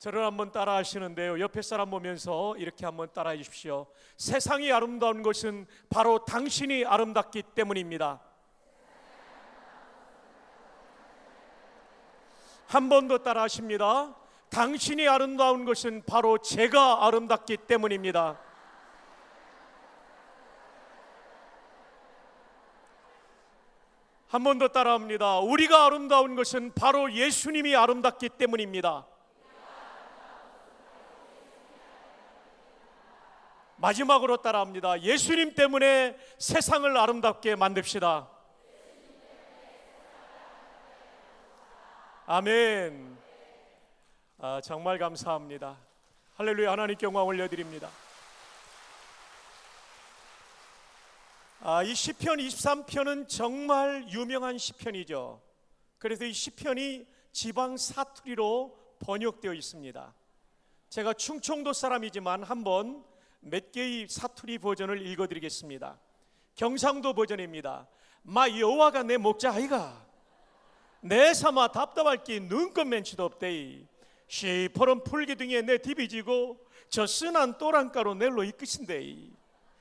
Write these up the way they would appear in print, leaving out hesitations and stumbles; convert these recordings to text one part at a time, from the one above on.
저를 한번 따라 하시는데요, 옆에 사람 보면서 이렇게 한번 따라해 주십시오. 세상이 아름다운 것은 바로 당신이 아름답기 때문입니다. 한 번 더 따라 하십니다. 당신이 아름다운 것은 바로 제가 아름답기 때문입니다. 한 번 더 따라합니다. 우리가 아름다운 것은 바로 예수님이 아름답기 때문입니다. 마지막으로 따라합니다. 예수님 때문에 세상을 아름답게 만듭시다. 아멘. 정말 감사합니다. 할렐루야. 하나님께 영광 올려드립니다. 이 시편 23편은 정말 유명한 시편이죠. 그래서 이 시편이 지방 사투리로 번역되어 있습니다. 제가 충청도 사람이지만 한번 몇 개의 사투리 버전을 읽어드리겠습니다. 경상도 버전입니다. 마 여호와가 내 목자 아이가 내 삼아 답답할 게 눈꽃 맨치도 없대이. 시퍼런 풀기둥에 내 디비지고 저 쓴한 또랑가로 낼로 이끄신대이.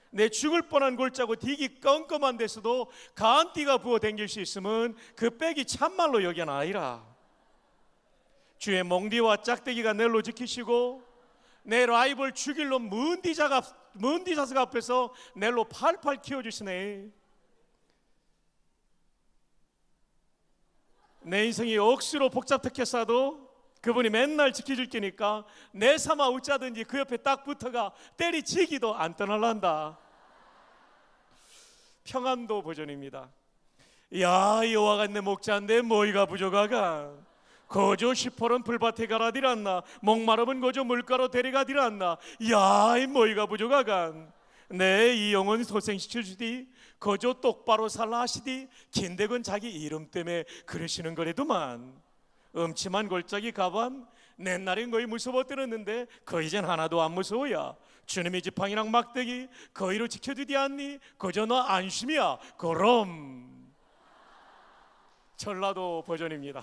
내 죽을 뻔한 골짜고 디기 껌껌한 데서도 가안띠가 부어 댕길 수 있으면 그 백이 참말로 여겨나이라. 주의 몽디와 짝대기가 낼로 지키시고 내 라이벌 죽일로 문디자스가 앞에서 낼로 팔팔 키워주시네. 내 인생이 억수로 복잡했겠어도 그분이 맨날 지켜줄 테니까 내 삼아 어쩌든지 그 옆에 딱 붙어가 때리치기도 안 떠날란다. 평안도 버전입니다. 야 여호와가 내 목자인데 뭐이가 부족하가. 거저 시퍼런 풀밭에 가라디란나 목마르면 거저 물가로 데려가디란나. 야 이 뭐이가 부족하간. 내 이 영혼 소생시켜주디 거저 똑바로 살라 하시디 긴대건 자기 이름 때문에 그러시는 거래도만. 음침한 골짜기 가반 옛날엔 거의 무서워 들었는데 거 이젠 하나도 안 무서워야. 주님의 지팡이랑 막대기 거의로 지켜주디 않니? 거저 너 안심이야. 그럼. 전라도 버전입니다.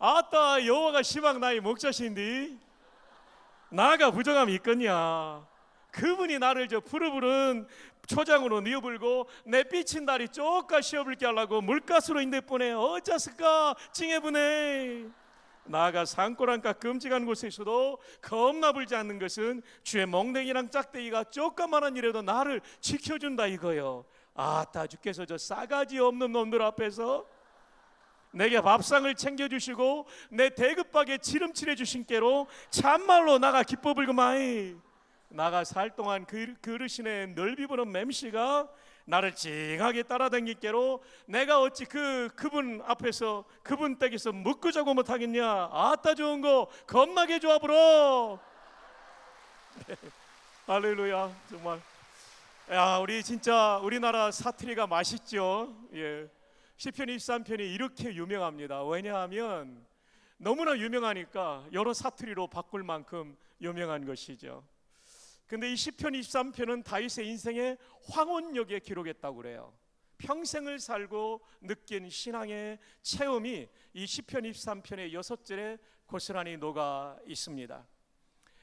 아따 여호와가 시방 나의 목자신디 나가 부정함이 있겠냐. 그분이 나를 저 푸르푸른 초장으로 뉘어불고 내 삐친 다리 쪼까 씌어불게 하려고 물가스로 인대보내 어쩌을까 찡해보네. 나가 산골한가 끔찍한 곳에 있어도 겁나 불지 않는 것은 주의 멍댕이랑 짝대기가 쪼까만한 일에도 나를 지켜준다 이거요. 아따 주께서 저 싸가지 없는 놈들 앞에서 내게 밥상을 챙겨주시고 내 대급박에 지름칠해 주신 깨로 참말로 나가 기뻐 불구마이. 나가 살 동안 그르시네 넓이보는 맴씨가 나를 찡하게 따라다니께로 내가 어찌 그분 앞에서 그분 댁에서 묵고 자고 못하겠냐. 아따 좋은 거 겁나게 좋아 불어. 네. 할렐루야. 정말 야 우리 진짜 우리나라 사투리가 맛있죠. 예. 시편 23편이 이렇게 유명합니다. 왜냐하면 너무나 유명하니까 여러 사투리로 바꿀 만큼 유명한 것이죠. 근데 이 시편 23편은 다윗의 인생의 황혼역에 기록했다고 그래요. 평생을 살고 느낀 신앙의 체험이 이 시편 23편의 6절에 고스란히 녹아 있습니다.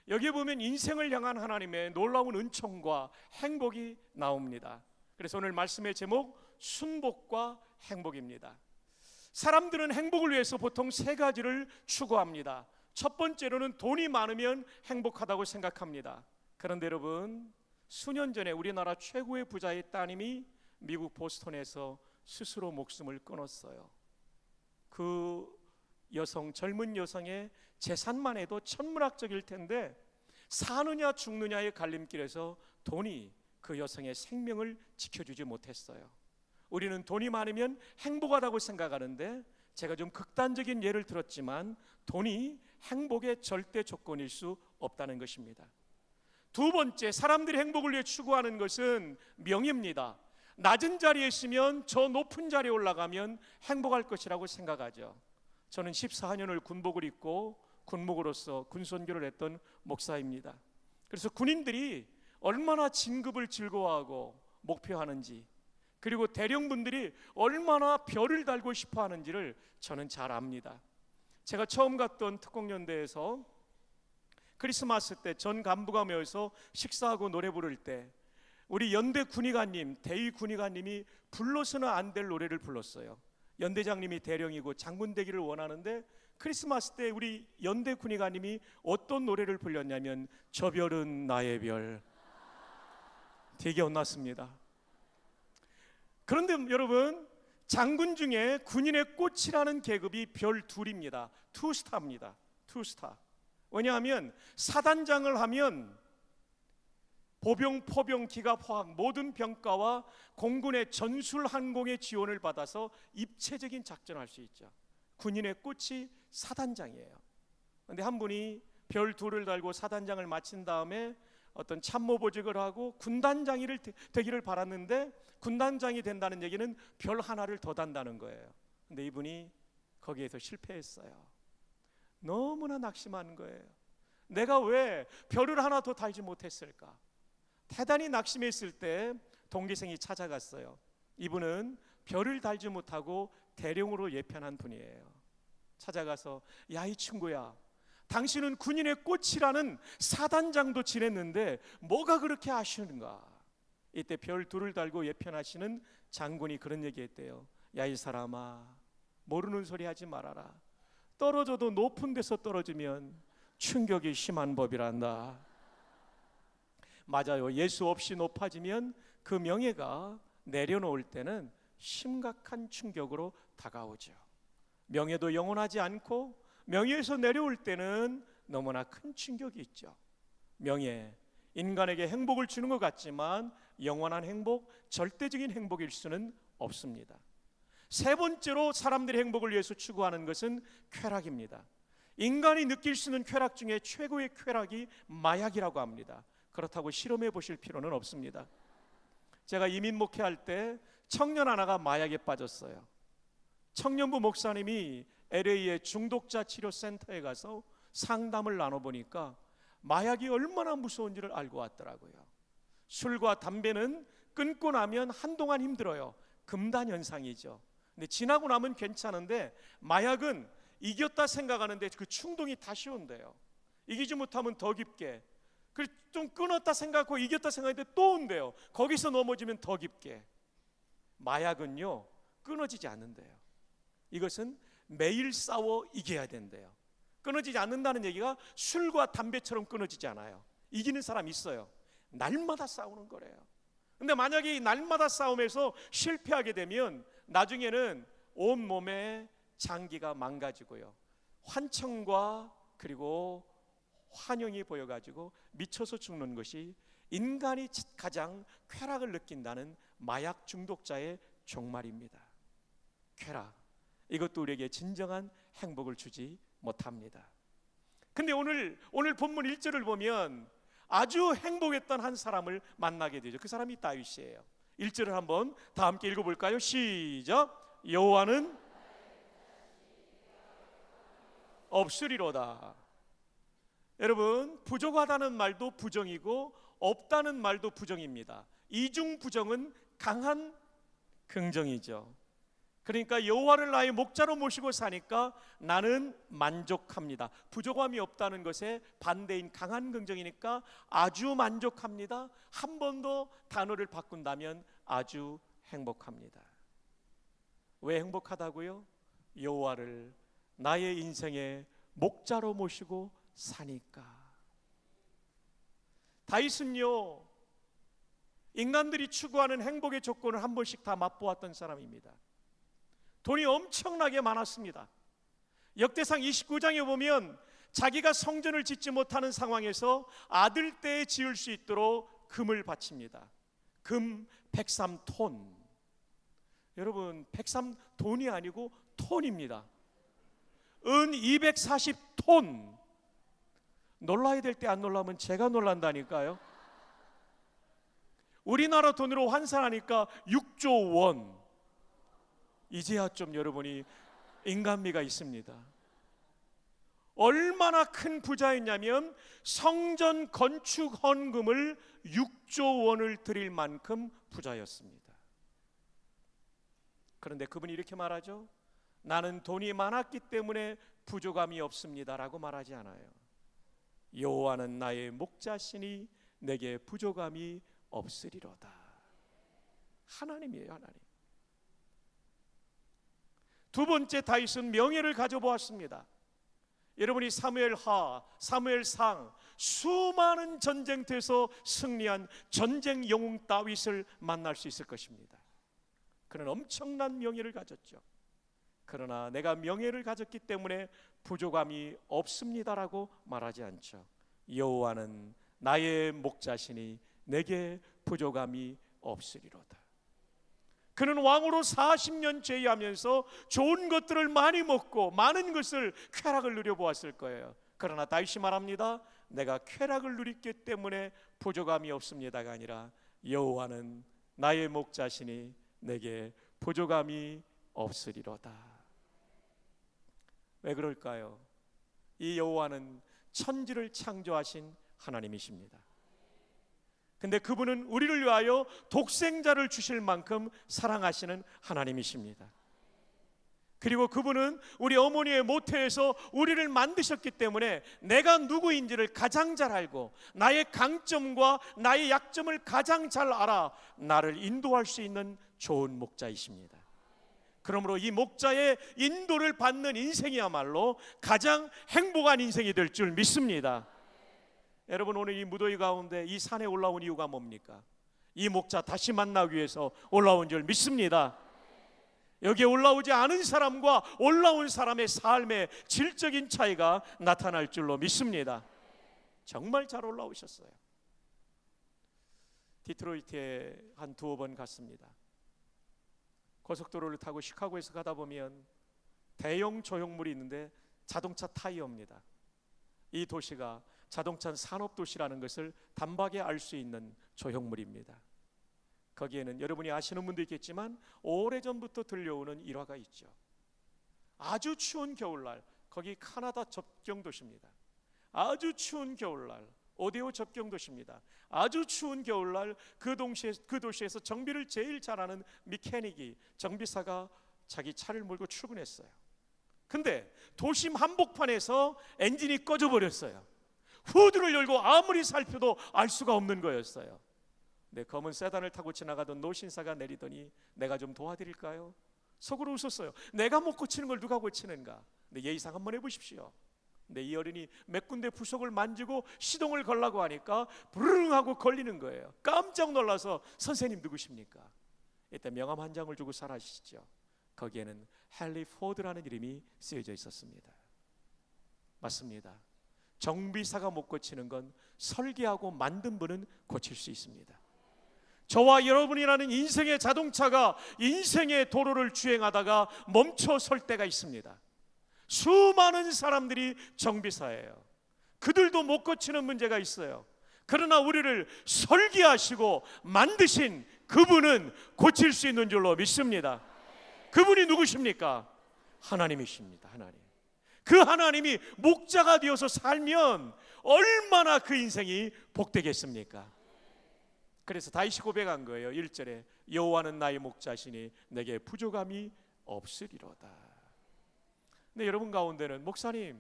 여기에 보면 인생을 향한 하나님의 놀라운 은총과 행복이 나옵니다. 그래서 오늘 말씀의 제목 순복과 행복입니다. 사람들은 행복을 위해서 보통 세 가지를 추구합니다. 첫 번째로는 돈이 많으면 행복하다고 생각합니다. 그런데 여러분 수년 전에 우리나라 최고의 부자의 따님이 미국 보스턴에서 스스로 목숨을 끊었어요. 그 여성, 젊은 여성의 재산만 해도 천문학적일 텐데 사느냐 죽느냐의 갈림길에서 돈이 그 여성의 생명을 지켜주지 못했어요. 우리는 돈이 많으면 행복하다고 생각하는데 제가 좀 극단적인 예를 들었지만 돈이 행복의 절대 조건일 수 없다는 것입니다. 두 번째, 사람들이 행복을 위해 추구하는 것은 명예입니다. 낮은 자리에 있으면 저 높은 자리에 올라가면 행복할 것이라고 생각하죠. 저는 14년을 군복을 입고 군목으로서 군선교를 했던 목사입니다. 그래서 군인들이 얼마나 진급을 즐거워하고 목표하는지, 그리고 대령분들이 얼마나 별을 달고 싶어 하는지를 저는 잘 압니다. 제가 처음 갔던 특공연대에서 크리스마스 때 전 간부가 모여서 식사하고 노래 부를 때 우리 연대 군의관님, 대위 군의관님이 불러서는 안 될 노래를 불렀어요. 연대장님이 대령이고 장군 되기를 원하는데 크리스마스 때 우리 연대 군의관님이 어떤 노래를 불렀냐면 저 별은 나의 별. 되게 혼났습니다. 그런데 여러분, 장군 중에 군인의 꽃이라는 계급이 별 둘입니다. 투스타입니다. 투스타. 왜냐하면 사단장을 하면 보병, 포병, 기갑, 화학 모든 병과와 공군의 전술 항공의 지원을 받아서 입체적인 작전을 할 수 있죠. 군인의 꽃이 사단장이에요. 그런데 한 분이 별 둘을 달고 사단장을 마친 다음에 어떤 참모보직을 하고 군단장이 되기를 바랐는데 군단장이 된다는 얘기는 별 하나를 더 단다는 거예요. 근데 이분이 거기에서 실패했어요. 너무나 낙심하는 거예요. 내가 왜 별을 하나 더 달지 못했을까? 대단히 낙심했을 때 동기생이 찾아갔어요. 이분은 별을 달지 못하고 대령으로 예편한 분이에요. 찾아가서 야, 이 친구야, 당신은 군인의 꽃이라는 사단장도 지냈는데 뭐가 그렇게 아쉬운가? 이때 별 둘을 달고 예편하시는 장군이 그런 얘기했대요. 야, 이 사람아, 모르는 소리 하지 말아라. 떨어져도 높은 데서 떨어지면 충격이 심한 법이란다. 맞아요. 예수 없이 높아지면 그 명예가 내려놓을 때는 심각한 충격으로 다가오죠. 명예도 영원하지 않고 명예에서 내려올 때는 너무나 큰 충격이 있죠. 명예, 인간에게 행복을 주는 것 같지만 영원한 행복, 절대적인 행복일 수는 없습니다. 세 번째로 사람들의 행복을 위해서 추구하는 것은 쾌락입니다. 인간이 느낄 수 있는 쾌락 중에 최고의 쾌락이 마약이라고 합니다. 그렇다고 실험해 보실 필요는 없습니다. 제가 이민 목회할 때 청년 하나가 마약에 빠졌어요. 청년부 목사님이 LA의 중독자 치료 센터에 가서 상담을 나눠보니까 마약이 얼마나 무서운지를 알고 왔더라고요. 술과 담배는 끊고 나면 한동안 힘들어요. 금단 현상이죠. 근데 지나고 나면 괜찮은데 마약은 이겼다 생각하는데 그 충동이 다시 온대요. 이기지 못하면 더 깊게, 좀 끊었다 생각하고 이겼다 생각하는데 또 온대요. 거기서 넘어지면 더 깊게. 마약은요, 끊어지지 않는데요. 이것은 매일 싸워 이겨야 된대요. 끊어지지 않는다는 얘기가 술과 담배처럼 끊어지지 않아요. 이기는 사람 있어요. 날마다 싸우는 거래요. 근데 만약에 이 날마다 싸움에서 실패하게 되면 나중에는 온몸에 장기가 망가지고요, 환청과 그리고 환영이 보여가지고 미쳐서 죽는 것이 인간이 가장 쾌락을 느낀다는 마약 중독자의 종말입니다. 쾌락, 이것도 우리에게 진정한 행복을 주지 못합니다. 근데 오늘 본문 1절을 보면 아주 행복했던 한 사람을 만나게 되죠. 그 사람이 다윗이에요. 1절을 한번 다 함께 읽어볼까요? 시작. 여호와는 없으리로다. 여러분, 부족하다는 말도 부정이고 없다는 말도 부정입니다. 이중 부정은 강한 긍정이죠. 그러니까 여호와를 나의 목자로 모시고 사니까 나는 만족합니다. 부족함이 없다는 것에 반대인 강한 긍정이니까 아주 만족합니다. 한 번 더 단어를 바꾼다면 아주 행복합니다. 왜 행복하다고요? 여호와를 나의 인생의 목자로 모시고 사니까. 다윗은요, 인간들이 추구하는 행복의 조건을 한 번씩 다 맛보았던 사람입니다. 돈이 엄청나게 많았습니다. 역대상 29장에 보면 자기가 성전을 짓지 못하는 상황에서 아들 때에 지을 수 있도록 금을 바칩니다. 금 103톤. 여러분, 103 돈이 아니고 톤입니다. 은 240톤. 놀라야 될 때 안 놀라면 제가 놀란다니까요. 우리나라 돈으로 환산하니까 6조 원. 이제야 좀 여러분이 인간미가 있습니다. 얼마나 큰 부자였냐면 성전 건축 헌금을 6조 원을 드릴 만큼 부자였습니다. 그런데 그분이 이렇게 말하죠. 나는 돈이 많았기 때문에 부족함이 없습니다라고 말하지 않아요. 여호와는 나의 목자시니 내게 부족함이 없으리로다. 하나님이에요, 하나님. 두 번째, 다윗은 명예를 가져보았습니다. 여러분이 사무엘하, 사무엘상 수많은 전쟁터에서 승리한 전쟁 영웅 다윗을 만날 수 있을 것입니다. 그는 엄청난 명예를 가졌죠. 그러나 내가 명예를 가졌기 때문에 부족함이 없습니다라고 말하지 않죠. 여호와는 나의 목자시니 내게 부족함이 없으리로다. 그는 왕으로 40년 재위하면서 좋은 것들을 많이 먹고 많은 것을 쾌락을 누려보았을 거예요. 그러나 다윗이 말합니다. 내가 쾌락을 누렸기 때문에 부족함이 없습니다가 아니라 여호와는 나의 목자시니 내게 부족함이 없으리로다. 왜 그럴까요? 이 여호와는 천지를 창조하신 하나님이십니다. 근데 그분은 우리를 위하여 독생자를 주실 만큼 사랑하시는 하나님이십니다. 그리고 그분은 우리 어머니의 모태에서 우리를 만드셨기 때문에 내가 누구인지를 가장 잘 알고 나의 강점과 나의 약점을 가장 잘 알아 나를 인도할 수 있는 좋은 목자이십니다. 그러므로 이 목자의 인도를 받는 인생이야말로 가장 행복한 인생이 될 줄 믿습니다. 여러분, 오늘 이 무더위 가운데 이 산에 올라온 이유가 뭡니까? 이 목자 다시 만나기 위해서 올라온 줄 믿습니다. 여기에 올라오지 않은 사람과 올라온 사람의 삶의 질적인 차이가 나타날 줄로 믿습니다. 정말 잘 올라오셨어요. 디트로이트에 한 두어 번 갔습니다. 고속도로를 타고 시카고에서 가다 보면 대형 조형물이 있는데 자동차 타이어입니다. 이 도시가 자동차 산업도시라는 것을 단박에 알 수 있는 조형물입니다. 거기에는 여러분이 아시는 분도 있겠지만 오래전부터 들려오는 일화가 있죠. 아주 추운 겨울날, 거기 카나다 접경도시입니다. 아주 추운 겨울날, 오데오 접경도시입니다. 아주 추운 겨울날 그 도시에서 정비를 제일 잘하는 미케닉이, 정비사가 자기 차를 몰고 출근했어요. 근데 도심 한복판에서 엔진이 꺼져버렸어요. 후드를 열고 아무리 살펴도 알 수가 없는 거였어요. 네, 검은 세단을 타고 지나가던 노신사가 내리더니 내가 좀 도와드릴까요? 속으로 웃었어요. 내가 못 고치는 걸 누가 고치는가? 네, 예의상 한번 해보십시오. 네, 이 어른이 몇 군데 부속을 만지고 시동을 걸라고 하니까 부르릉 하고 걸리는 거예요. 깜짝 놀라서 선생님 누구십니까? 이때 명함 한 장을 주고 사라지시죠. 거기에는 헨리 포드라는 이름이 쓰여져 있었습니다. 맞습니다. 정비사가 못 고치는 건 설계하고 만든 분은 고칠 수 있습니다. 저와 여러분이라는 인생의 자동차가 인생의 도로를 주행하다가 멈춰 설 때가 있습니다. 수많은 사람들이 정비사예요. 그들도 못 고치는 문제가 있어요. 그러나 우리를 설계하시고 만드신 그분은 고칠 수 있는 줄로 믿습니다. 그분이 누구십니까? 하나님이십니다. 하나님. 그 하나님이 목자가 되어서 살면 얼마나 그 인생이 복되겠습니까? 그래서 다윗이 고백한 거예요. 1절에 여호와는 나의 목자시니 내게 부족함이 없으리로다. 근데 여러분 가운데는 목사님,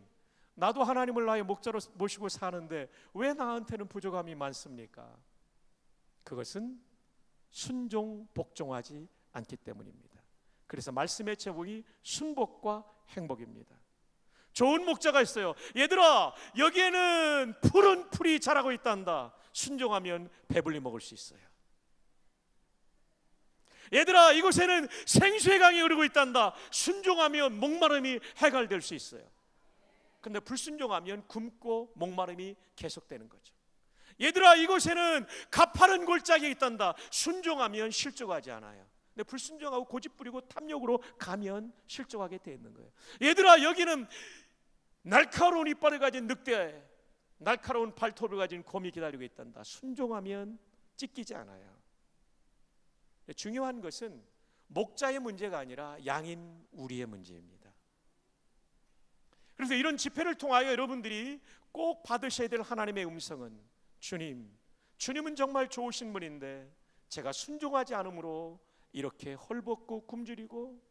나도 하나님을 나의 목자로 모시고 사는데 왜 나한테는 부족함이 많습니까? 그것은 순종, 복종하지 않기 때문입니다. 그래서 말씀의 제목이 순복과 행복입니다. 좋은 목자가 있어요. 얘들아, 여기에는 푸른 풀이 자라고 있단다. 순종하면 배불리 먹을 수 있어요. 얘들아, 이곳에는 생수의 강이 흐르고 있단다. 순종하면 목마름이 해결될 수 있어요. 근데 불순종하면 굶고 목마름이 계속되는 거죠. 얘들아, 이곳에는 가파른 골짜기가 있단다. 순종하면 실족하지 않아요. 근데 불순종하고 고집부리고 탐욕으로 가면 실족하게 돼 있는 거예요. 얘들아, 여기는 날카로운 이빨을 가진 늑대, 날카로운 발톱을 가진 곰이 기다리고 있단다. 순종하면 찢기지 않아요. 중요한 것은 목자의 문제가 아니라 양인 우리의 문제입니다. 그래서 이런 집회를 통하여 여러분들이 꼭 받으셔야 될 하나님의 음성은, 주님은 정말 좋으신 분인데 제가 순종하지 않으므로 이렇게 헐벗고 굶주리고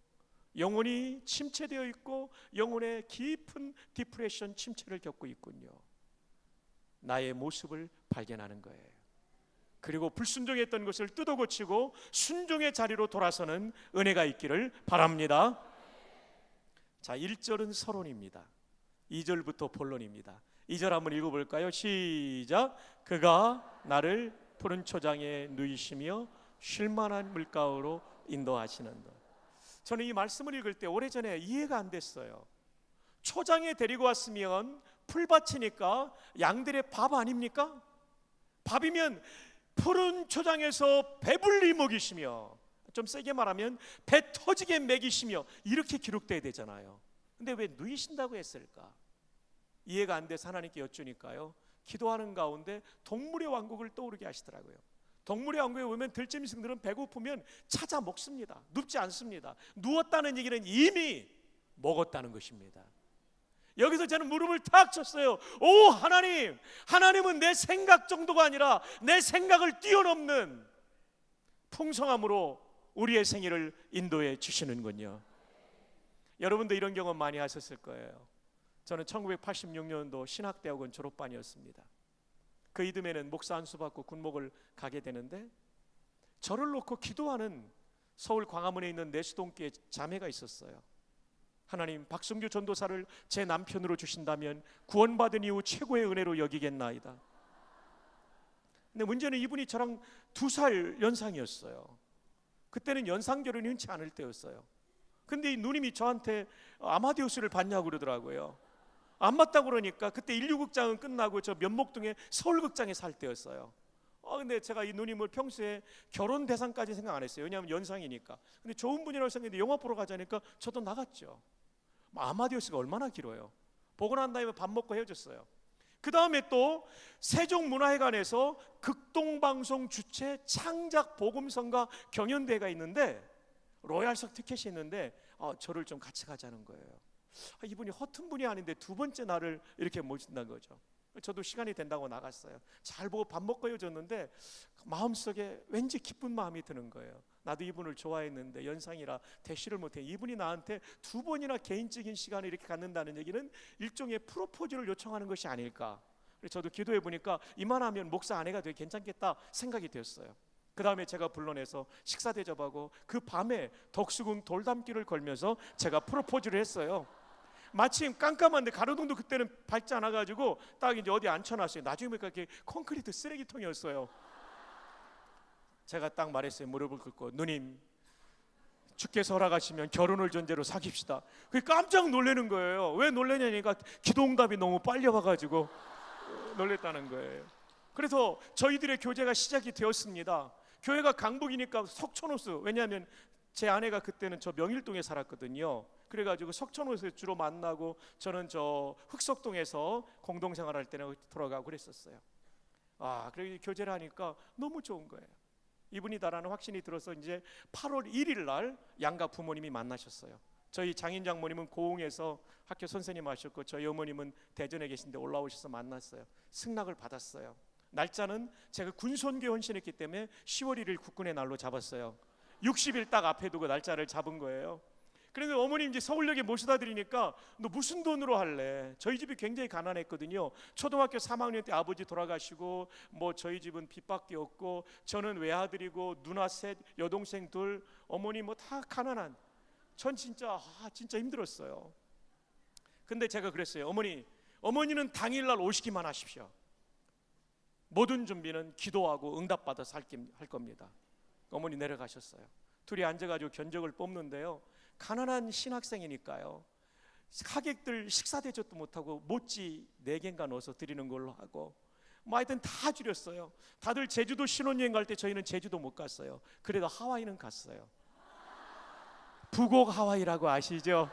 영혼이 침체되어 있고 영혼의 깊은 디프레션, 침체를 겪고 있군요. 나의 모습을 발견하는 거예요. 그리고 불순종했던 것을 뜯어고치고 순종의 자리로 돌아서는 은혜가 있기를 바랍니다. 자, 1절은 서론입니다. 2절부터 본론입니다. 2절 한번 읽어볼까요? 시작. 그가 나를 푸른 초장에 누이시며 쉴만한 물가로 인도하시는다. 저는 이 말씀을 읽을 때 오래전에 이해가 안 됐어요. 초장에 데리고 왔으면 풀밭이니까 양들의 밥 아닙니까? 밥이면 푸른 초장에서 배불리 먹이시며, 좀 세게 말하면 배 터지게 먹이시며, 이렇게 기록돼야 되잖아요. 근데 왜 누이신다고 했을까? 이해가 안 돼서 하나님께 여쭈니까요, 기도하는 가운데 동물의 왕국을 떠오르게 하시더라고요. 동물의 왕국에 오면 들짐승들은 배고프면 찾아 먹습니다. 눕지 않습니다. 누웠다는 얘기는 이미 먹었다는 것입니다. 여기서 저는 무릎을 탁 쳤어요. 오 하나님, 하나님은 내 생각 정도가 아니라 내 생각을 뛰어넘는 풍성함으로 우리의 생애를 인도해 주시는군요. 여러분도 이런 경험 많이 하셨을 거예요. 저는 1986년도 신학대학원 졸업반이었습니다. 그 이듬해는 목사 안수 받고 군목을 가게 되는데, 저를 놓고 기도하는 서울 광화문에 있는 내수동교회 자매가 있었어요. 하나님, 박성규 전도사를 제 남편으로 주신다면 구원받은 이후 최고의 은혜로 여기겠나이다. 근데 문제는 이분이 저랑 2살 연상이었어요. 그때는 연상결혼이 흔치 않을 때였어요. 근데 이 누님이 저한테 아마데우스를 봤냐고 그러더라고요. 안 맞다고 그러니까 그때 인류극장은 끝나고 저 면목동에 서울극장에 살 때였어요. 근데 제가 이 누님을 평소에 결혼 대상까지 생각 안 했어요. 왜냐하면 연상이니까. 근데 좋은 분이라고 생각했는데 영화 보러 가자니까 저도 나갔죠. 아마데우스가 얼마나 길어요. 보고 난 다음에 밥 먹고 헤어졌어요. 그 다음에 또 세종문화회관에서 극동방송 주최 창작 복음성가 경연대회가 있는데, 로얄석 티켓이 있는데 저를 좀 같이 가자는 거예요. 이분이 허튼 분이 아닌데 2번째 나를 이렇게 모신다는 거죠. 저도 시간이 된다고 나갔어요. 잘 보고 밥 먹고 헤어졌는데 마음속에 왠지 기쁜 마음이 드는 거예요. 나도 이분을 좋아했는데 연상이라 대시를 못해. 이분이 나한테 2번이나 개인적인 시간을 이렇게 갖는다는 얘기는 일종의 프로포즈를 요청하는 것이 아닐까. 그래서 저도 기도해 보니까 이만하면 목사 아내가 되게 괜찮겠다 생각이 되었어요. 그 다음에 제가 불러내서 식사 대접하고 그 밤에 덕수궁 돌담길을 걸면서 제가 프로포즈를 했어요. 마침 깜깜한데 가로등도 그때는 밝지 않아가지고 딱 이제 어디 앉혀놨어요. 나중에 보니까 이렇게 콘크리트 쓰레기통이었어요. 제가 딱 말했어요. 무릎을 꿇고, 누님, 주께서 허락하시면 결혼을 전제로 사귀읍시다. 그게 깜짝 놀라는 거예요. 왜 놀라냐니까 기도응답이 너무 빨리 와가지고 놀랬다는 거예요. 그래서 저희들의 교제가 시작이 되었습니다. 교회가 강북이니까 석촌호수, 왜냐하면 제 아내가 그때는 저 명일동에 살았거든요. 그래가지고 석촌호수에 주로 만나고, 저는 저 흑석동에서 공동생활할 때는 돌아가고 그랬었어요. 그래서 교제를 하니까 너무 좋은 거예요. 이분이다라는 확신이 들어서 이제 8월 1일 날 양가 부모님이 만나셨어요. 저희 장인 장모님은 고흥에서 학교 선생님 하셨고, 저희 어머님은 대전에 계신데 올라오셔서 만났어요. 승낙을 받았어요. 날짜는 제가 군선교 헌신했기 때문에 10월 1일 국군의 날로 잡았어요. 60일 딱 앞에 두고 날짜를 잡은 거예요. 그래서 어머님 이제 서울역에 모셔다 드리니까, 너 무슨 돈으로 할래? 저희 집이 굉장히 가난했거든요. 초등학교 3학년 때 아버지 돌아가시고, 뭐 저희 집은 빚밖에 없고, 저는 외아들이고 누나 셋, 여동생 둘, 어머니 뭐 다 가난한, 전 진짜 힘들었어요. 근데 제가 그랬어요. 어머니는 당일날 오시기만 하십시오. 모든 준비는 기도하고 응답받아서 할 겁니다. 어머니 내려가셨어요. 둘이 앉아가지고 견적을 뽑는데요, 가난한 신학생이니까요, 하객들 식사 대접도 못하고 모찌 4개인가 넣어서 드리는 걸로 하고, 뭐 하여튼 다 줄였어요. 다들 제주도 신혼여행 갈 때 저희는 제주도 못 갔어요. 그래도 하와이는 갔어요. 부곡 하와이라고 아시죠?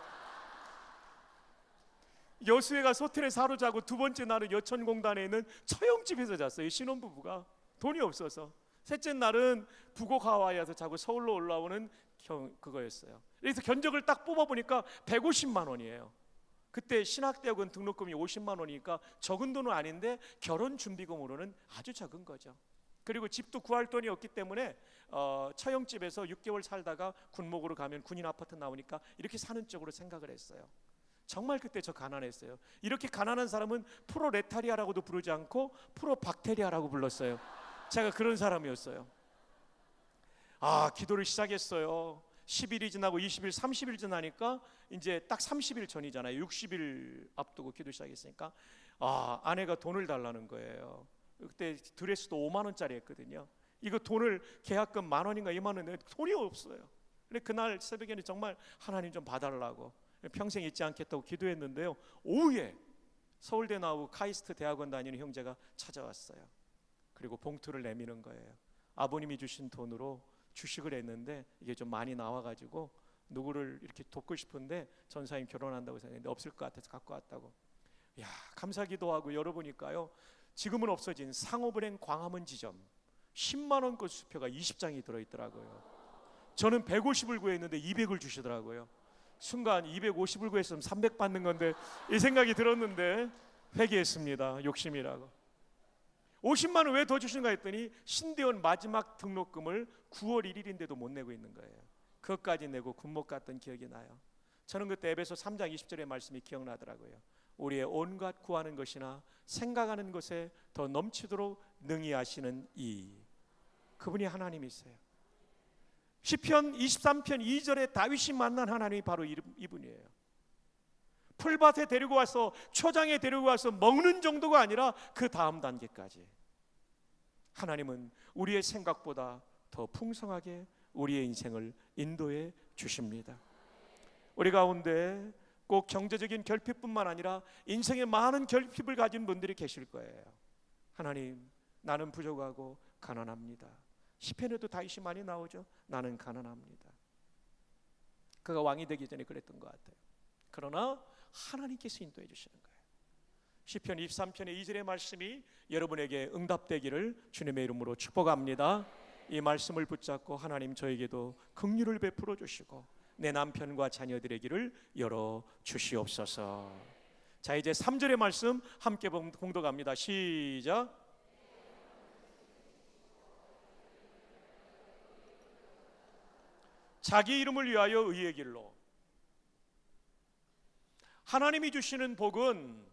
여수에 가서 호텔에서 하루 자고 2번째 날은 여천공단에 있는 처형집에서 잤어요. 신혼부부가 돈이 없어서. 셋째 날은 부곡 하와이에서 자고 서울로 올라오는 그거였어요. 그래서 견적을 딱 뽑아보니까 150만 원이에요. 그때 신학대학원 등록금이 50만 원이니까 적은 돈은 아닌데 결혼 준비금으로는 아주 적은 거죠. 그리고 집도 구할 돈이 없기 때문에 처형집에서 6개월 살다가 군목으로 가면 군인 아파트 나오니까 이렇게 사는 쪽으로 생각을 했어요. 정말 그때 저 가난했어요. 이렇게 가난한 사람은 프로레타리아라고도 부르지 않고 프로박테리아라고 불렀어요. 제가 그런 사람이었어요. 기도를 시작했어요. 10일이 지나고 20일, 30일 지나니까 이제 딱 30일 전이잖아요. 60일 앞두고 기도 시작했으니까 아내가 돈을 달라는 거예요. 그때 드레스도 5만 원짜리 했거든요. 이거 돈을 계약금 10,000원인가 2만 원 내는데 돈이 없어요. 근데 그날 새벽에는 정말 하나님 좀 봐달라고 평생 잊지 않겠다고 기도했는데요. 오후에 서울대 나오고 카이스트 대학원 다니는 형제가 찾아왔어요. 그리고 봉투를 내미는 거예요. 아버님이 주신 돈으로 주식을 했는데 이게 좀 많이 나와가지고 누구를 이렇게 돕고 싶은데 전사님 결혼한다고 생각했는데 없을 것 같아서 갖고 왔다고. 감사기도하고 열어보니까요, 지금은 없어진 상업은행 광화문 지점 10만 원권 수표가 20장이 들어있더라고요. 저는 150을 구했는데 200을 주시더라고요. 순간 250을 구했으면 300 받는 건데 이 생각이 들었는데 회개했습니다. 욕심이라고. 50만 원 왜 더 주신가 했더니 신대원 마지막 등록금을 9월 1일인데도 못 내고 있는 거예요. 그것까지 내고 군목 갔던 기억이 나요. 저는 그때 에베소 3장 20절의 말씀이 기억나더라고요. 우리의 온갖 구하는 것이나 생각하는 것에 더 넘치도록 능히 하시는 그분이 하나님이세요. 시편 23편 2절에 다윗이 만난 하나님이 바로 이분이에요. 풀밭에 데리고 와서 초장에 데리고 와서 먹는 정도가 아니라 그 다음 단계까지 하나님은 우리의 생각보다 더 풍성하게 우리의 인생을 인도해 주십니다. 우리 가운데 꼭 경제적인 결핍뿐만 아니라 인생에 많은 결핍을 가진 분들이 계실 거예요. 하나님, 나는 부족하고 가난합니다. 시편에도 다윗이 많이 나오죠. 나는 가난합니다. 그가 왕이 되기 전에 그랬던 것 같아요. 그러나 하나님께서 인도해 주시는 거예요. 시편 23편의 2절의 말씀이 여러분에게 응답되기를 주님의 이름으로 축복합니다. 이 말씀을 붙잡고 하나님 저에게도 긍휼을 베풀어 주시고 내 남편과 자녀들에게를 열어 주시옵소서. 자, 이제 3절의 말씀 함께 공독합니다. 시작. 자기 이름을 위하여 의의 길로. 하나님이 주시는 복은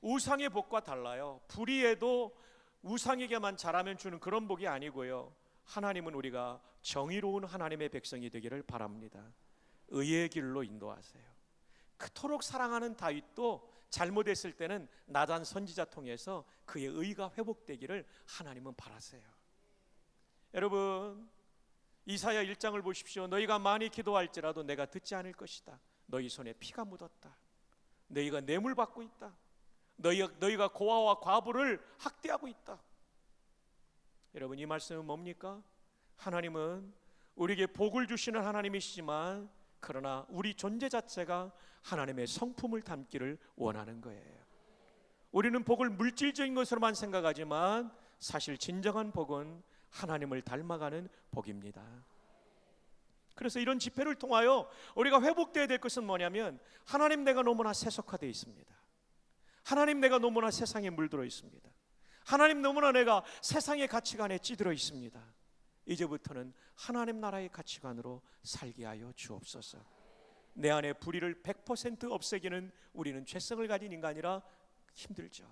우상의 복과 달라요. 불의에도 우상에게만 잘하면 주는 그런 복이 아니고요. 하나님은 우리가 정의로운 하나님의 백성이 되기를 바랍니다. 의의 길로 인도하세요. 그토록 사랑하는 다윗도 잘못했을 때는 나단 선지자 통해서 그의 의가 회복되기를 하나님은 바라세요. 여러분, 이사야 1장을 보십시오. 너희가 많이 기도할지라도 내가 듣지 않을 것이다. 너희 손에 피가 묻었다. 너희가 뇌물 받고 있다. 너희가 고아와 과부를 학대하고 있다. 여러분, 이 말씀은 뭡니까? 하나님은 우리에게 복을 주시는 하나님이시지만 그러나 우리 존재 자체가 하나님의 성품을 담기를 원하는 거예요. 우리는 복을 물질적인 것으로만 생각하지만 사실 진정한 복은 하나님을 닮아가는 복입니다. 그래서 이런 집회를 통하여 우리가 회복되어야 될 것은 뭐냐면, 하나님, 내가 너무나 세속화되어 있습니다. 하나님, 내가 너무나 세상에 물들어 있습니다. 하나님, 너무나 내가 세상의 가치관에 찌들어 있습니다. 이제부터는 하나님 나라의 가치관으로 살게 하여 주옵소서. 내 안에 불의를 100% 없애기는 우리는 죄성을 가진 인간이라 힘들죠.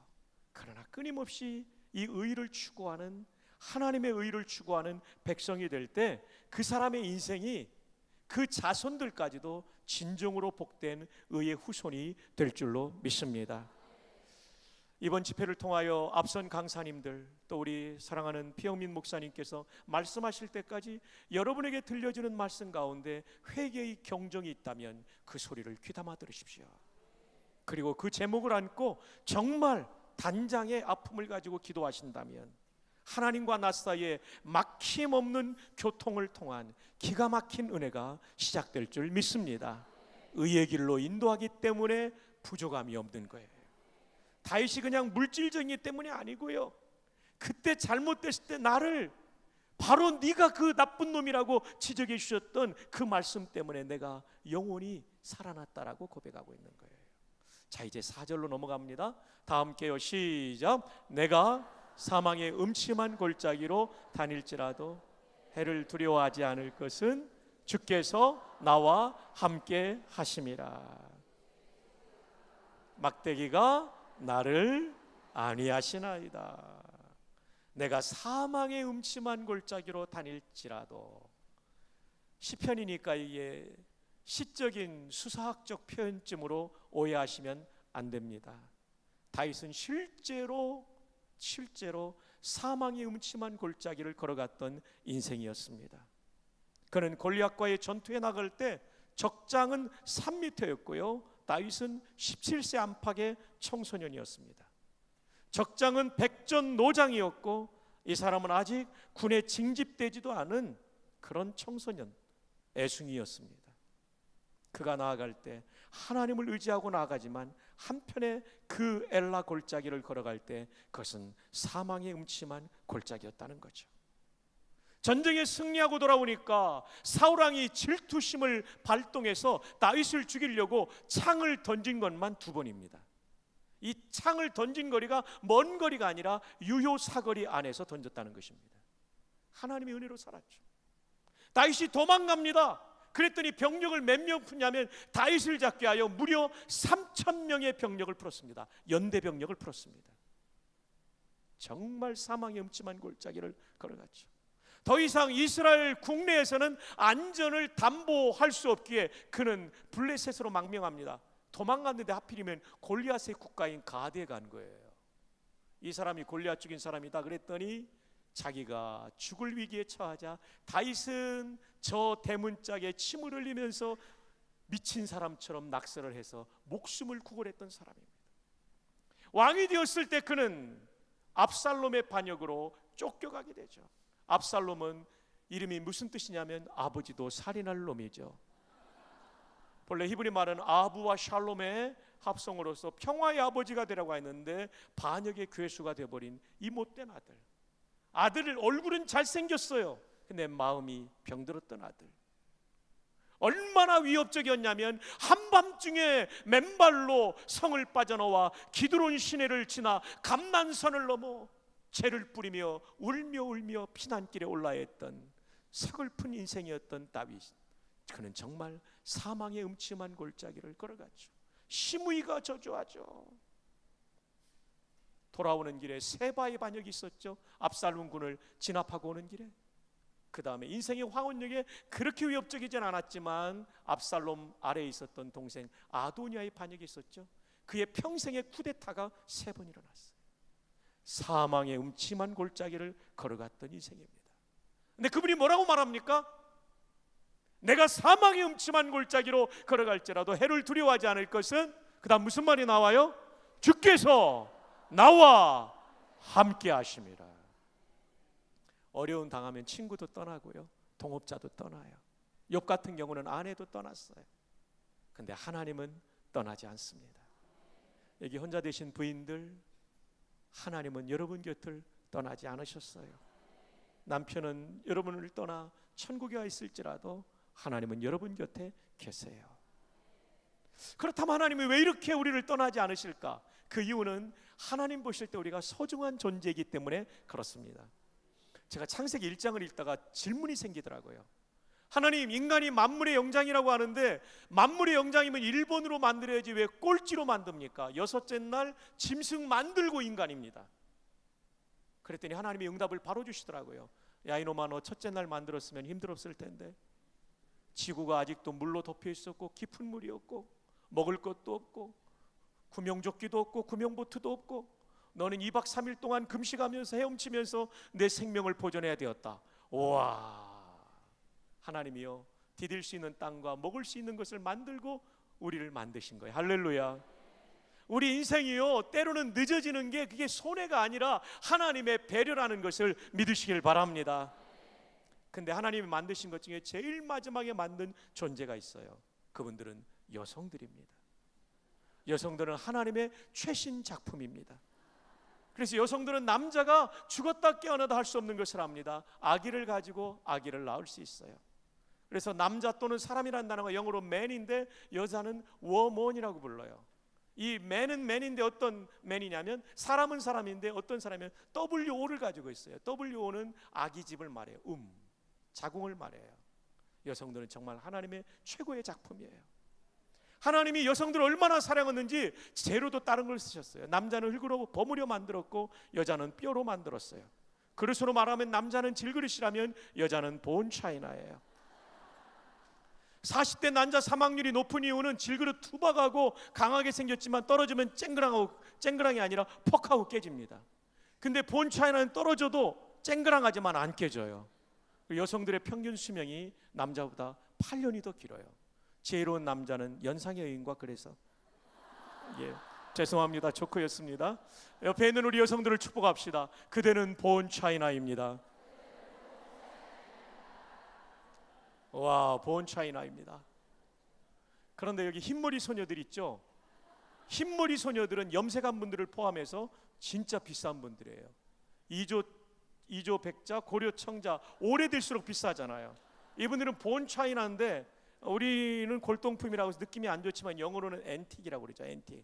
그러나 끊임없이 이 의를 추구하는, 하나님의 의를 추구하는 백성이 될 때 그 사람의 인생이 그 자손들까지도 진정으로 복된 의의 후손이 될 줄로 믿습니다. 이번 집회를 통하여 앞선 강사님들, 또 우리 사랑하는 피영민 목사님께서 말씀하실 때까지 여러분에게 들려주는 말씀 가운데 회개의 경종이 있다면 그 소리를 귀담아 들으십시오. 그리고 그 제목을 안고 정말 단장의 아픔을 가지고 기도하신다면 하나님과 나 사이에 막힘없는 교통을 통한 기가 막힌 은혜가 시작될 줄 믿습니다. 의의 길로 인도하기 때문에 부족함이 없는 거예요. 다윗이 그냥 물질적이기 때문이 아니고요, 그때 잘못됐을 때 나를 바로 네가 그 나쁜 놈이라고 지적해 주셨던 그 말씀 때문에 내가 영원히 살아났다라고 고백하고 있는 거예요. 자, 이제 4절로 넘어갑니다. 다 함께요. 시작. 내가 사망의 음침한 골짜기로 다닐지라도 해를 두려워하지 않을 것은 주께서 나와 함께 하심이라. 막대기가 나를 안위하시나이다. 내가 사망의 음침한 골짜기로 다닐지라도. 시편이니까 이게 시적인 수사학적 표현쯤으로 오해하시면 안 됩니다. 다윗은 실제로 사망의 음침한 골짜기를 걸어갔던 인생이었습니다. 그는 골리앗과의 전투에 나갈 때 적장은 3m였고요 다윗은 17세 안팎의 청소년이었습니다. 적장은 백전노장이었고 이 사람은 아직 군에 징집되지도 않은 그런 청소년 애숭이였습니다. 그가 나아갈 때 하나님을 의지하고 나아가지만 한편에 그 엘라 골짜기를 걸어갈 때 그것은 사망의 음침한 골짜기였다는 거죠. 전쟁에 승리하고 돌아오니까 사울왕이 질투심을 발동해서 다윗을 죽이려고 창을 던진 것만 2번입니다. 이 창을 던진 거리가 먼 거리가 아니라 유효 사거리 안에서 던졌다는 것입니다. 하나님의 은혜로 살았죠. 다윗이 도망갑니다. 그랬더니 병력을 몇 명 푸냐면 다윗을 잡게 하여 무려 3,000명의 병력을 풀었습니다. 연대 병력을 풀었습니다. 정말 사망의 음침한 골짜기를 걸어갔죠. 더 이상 이스라엘 국내에서는 안전을 담보할 수 없기에 그는 블레셋으로 망명합니다. 도망갔는데 하필이면 골리앗의 국가인 가드에 간 거예요. 이 사람이 골리앗 죽인 사람이다 그랬더니 자기가 죽을 위기에 처하자 다윗은 저 대문짝에 침을 흘리면서 미친 사람처럼 낙서를 해서 목숨을 구걸했던 사람입니다. 왕이 되었을 때 그는 압살롬의 반역으로 쫓겨가게 되죠. 압살롬은 이름이 무슨 뜻이냐면 아버지도 살인할 놈이죠. 본래 히브리 말은 아부와 샬롬의 합성으로서 평화의 아버지가 되라고 했는데 반역의 괴수가 되어버린 이 못된 아들 얼굴은 잘생겼어요. 근데 마음이 병들었던 아들. 얼마나 위협적이었냐면 한밤중에 맨발로 성을 빠져나와 기드론 시내를 지나 감난선을 넘어 죄를 뿌리며 울며 피난길에 올라야 했던 서글픈 인생이었던 다윗. 그는 정말 사망의 음침한 골짜기를 걸어갔죠. 시므이가 저주하죠. 돌아오는 길에 세바의 반역이 있었죠. 압살롬 군을 진압하고 오는 길에. 그 다음에 인생의 황혼역에 그렇게 위협적이진 않았지만 압살롬 아래에 있었던 동생 아도니아의 반역이 있었죠. 그의 평생의 쿠데타가 3번 일어났어요. 사망의 음침한 골짜기를 걸어갔던 인생입니다. 근데 그분이 뭐라고 말합니까? 내가 사망의 음침한 골짜기로 걸어갈지라도 해를 두려워하지 않을 것은, 그 다음 무슨 말이 나와요? 주께서 나와 함께 하심이라. 어려움 당하면 친구도 떠나고요, 동업자도 떠나요. 욥 같은 경우는 아내도 떠났어요. 근데 하나님은 떠나지 않습니다. 여기 혼자 되신 부인들, 하나님은 여러분 곁을 떠나지 않으셨어요. 남편은 여러분을 떠나 천국에 와 있을지라도 하나님은 여러분 곁에 계세요. 그렇다면 하나님이 왜 이렇게 우리를 떠나지 않으실까? 그 이유는 하나님 보실 때 우리가 소중한 존재이기 때문에 그렇습니다. 제가 창세기 1장을 읽다가 질문이 생기더라고요. 하나님, 인간이 만물의 영장이라고 하는데 만물의 영장이면 1번으로 만들어야지 왜 꼴찌로 만듭니까? 6째 날 짐승 만들고 인간입니다. 그랬더니 하나님이 응답을 바로 주시더라고요. 야 이놈아, 너 첫째 날 만들었으면 힘들었을 텐데. 지구가 아직도 물로 덮여 있었고 깊은 물이었고 먹을 것도 없고 구명조끼도 없고 구명보트도 없고 너는 2박 3일 동안 금식하면서 헤엄치면서 내 생명을 보존해야 되었다. 우와, 하나님이요, 디딜 수 있는 땅과 먹을 수 있는 것을 만들고 우리를 만드신 거예요. 할렐루야. 우리 인생이요, 때로는 늦어지는 게 그게 손해가 아니라 하나님의 배려라는 것을 믿으시길 바랍니다. 근데 하나님이 만드신 것 중에 제일 마지막에 만든 존재가 있어요. 그분들은 여성들입니다. 여성들은 하나님의 최신 작품입니다. 그래서 여성들은 남자가 죽었다 깨어나다 할 수 없는 것을 합니다. 아기를 가지고 아기를 낳을 수 있어요. 그래서 남자 또는 사람이라는 단어가 영어로 man인데 여자는 woman이라고 불러요. 이 맨은 맨인데 어떤 맨이냐면 사람은 사람인데 어떤 사람이면 WO를 가지고 있어요. WO는 아기집을 말해요. 자궁을 말해요. 여성들은 정말 하나님의 최고의 작품이에요. 하나님이 여성들을 얼마나 사랑했는지 재료도 다른 걸 쓰셨어요. 남자는 흙으로 버무려 만들었고 여자는 뼈로 만들었어요. 그릇으로 말하면 남자는 질그릇이라면 여자는 본 차이나예요. 40대 난자 사망률이 높은 이유는 질그릇 투박하고 강하게 생겼지만 떨어지면 쨍그랑이 아니라 퍽하고 깨집니다. 근데 본 차이나는 떨어져도 쨍그랑하지만 안 깨져요. 여성들의 평균 수명이 남자보다 8년이 더 길어요. 지혜로운 남자는 연상의 여인과 그래서 죄송합니다. 조크였습니다. 옆에 있는 우리 여성들을 축복합시다. 그대는 본 차이나입니다. 와, 본 차이나입니다. 그런데 여기 흰머리 소녀들 있죠? 흰머리 소녀들은 염색한 분들을 포함해서 진짜 비싼 분들이에요. 2조 백자, 고려 청자, 오래될수록 비싸잖아요. 이분들은 본 차이나인데 우리는 골동품이라고 해서 느낌이 안 좋지만 영어로는 앤틱이라고 그러죠. 앤틱.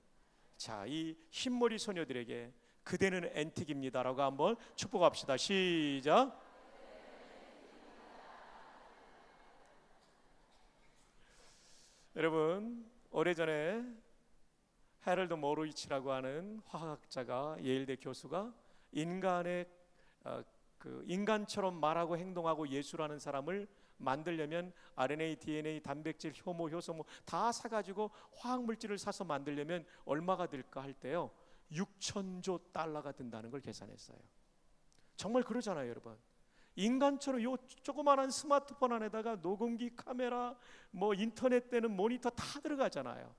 자, 이 흰머리 소녀들에게 그대는 앤틱입니다라고 한번 축복합시다. 시작. 여러분, 오래전에 헤럴드 모로이치라고 하는 화학자가, 예일대 교수가 인간처럼 말하고 행동하고 예술하는 사람을 만들려면 RNA, DNA, 단백질, 효모, 효소 다 사가지고 화학물질을 사서 만들려면 얼마가 들까 할 때요 6천조 달러가 든다는 걸 계산했어요. 정말 그러잖아요, 여러분. 인간처럼 요 조그마한 스마트폰 안에다가 녹음기, 카메라, 인터넷 되는 모니터 다 들어가잖아요.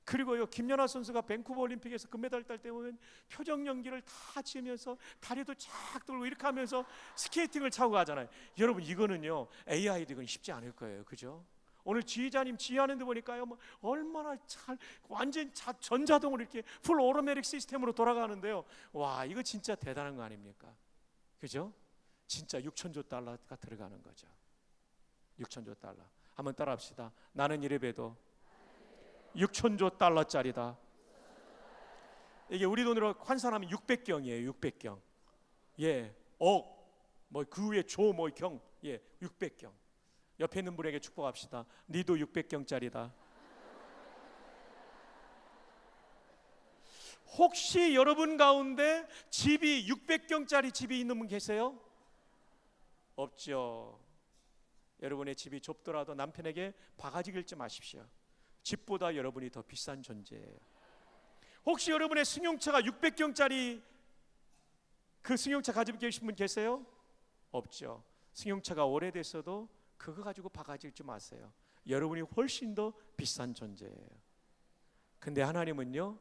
그리고요, 김연아 선수가 밴쿠버 올림픽에서 금메달 딸 때 보면 표정 연기를 다 지으면서 다리도 쫙 들고 이렇게 하면서 스케이팅을 차고 가잖아요. 여러분, 이거는요 AI도 이건 쉽지 않을 거예요. 그죠? 오늘 지휘자님 지휘하는 데 보니까요 얼마나 잘 완전 전자동으로 이렇게 풀 오토매틱 시스템으로 돌아가는데요. 와, 이거 진짜 대단한 거 아닙니까? 그죠? 진짜 6천조 달러가 들어가는 거죠. 6천조 달러. 한번 따라 합시다. 나는 이래봬도 6천조 달러짜리다. 이게 우리 돈으로 환산하면 600경이에요. 600경. 그 위에 조 경. 600경. 옆에 있는 분에게 축복합시다. 니도 600경짜리다. 혹시 여러분 가운데 집이 600경짜리 집이 있는 분 계세요? 없죠. 여러분의 집이 좁더라도 남편에게 바가지 긁지 마십시오. 집보다 여러분이 더 비싼 존재예요. 혹시 여러분의 승용차가 600경짜리 그 승용차 가지고 계신 분 계세요? 없죠. 승용차가 오래됐어도 그거 가지고 바가지 긁지 마세요. 여러분이 훨씬 더 비싼 존재예요. 근데 하나님은요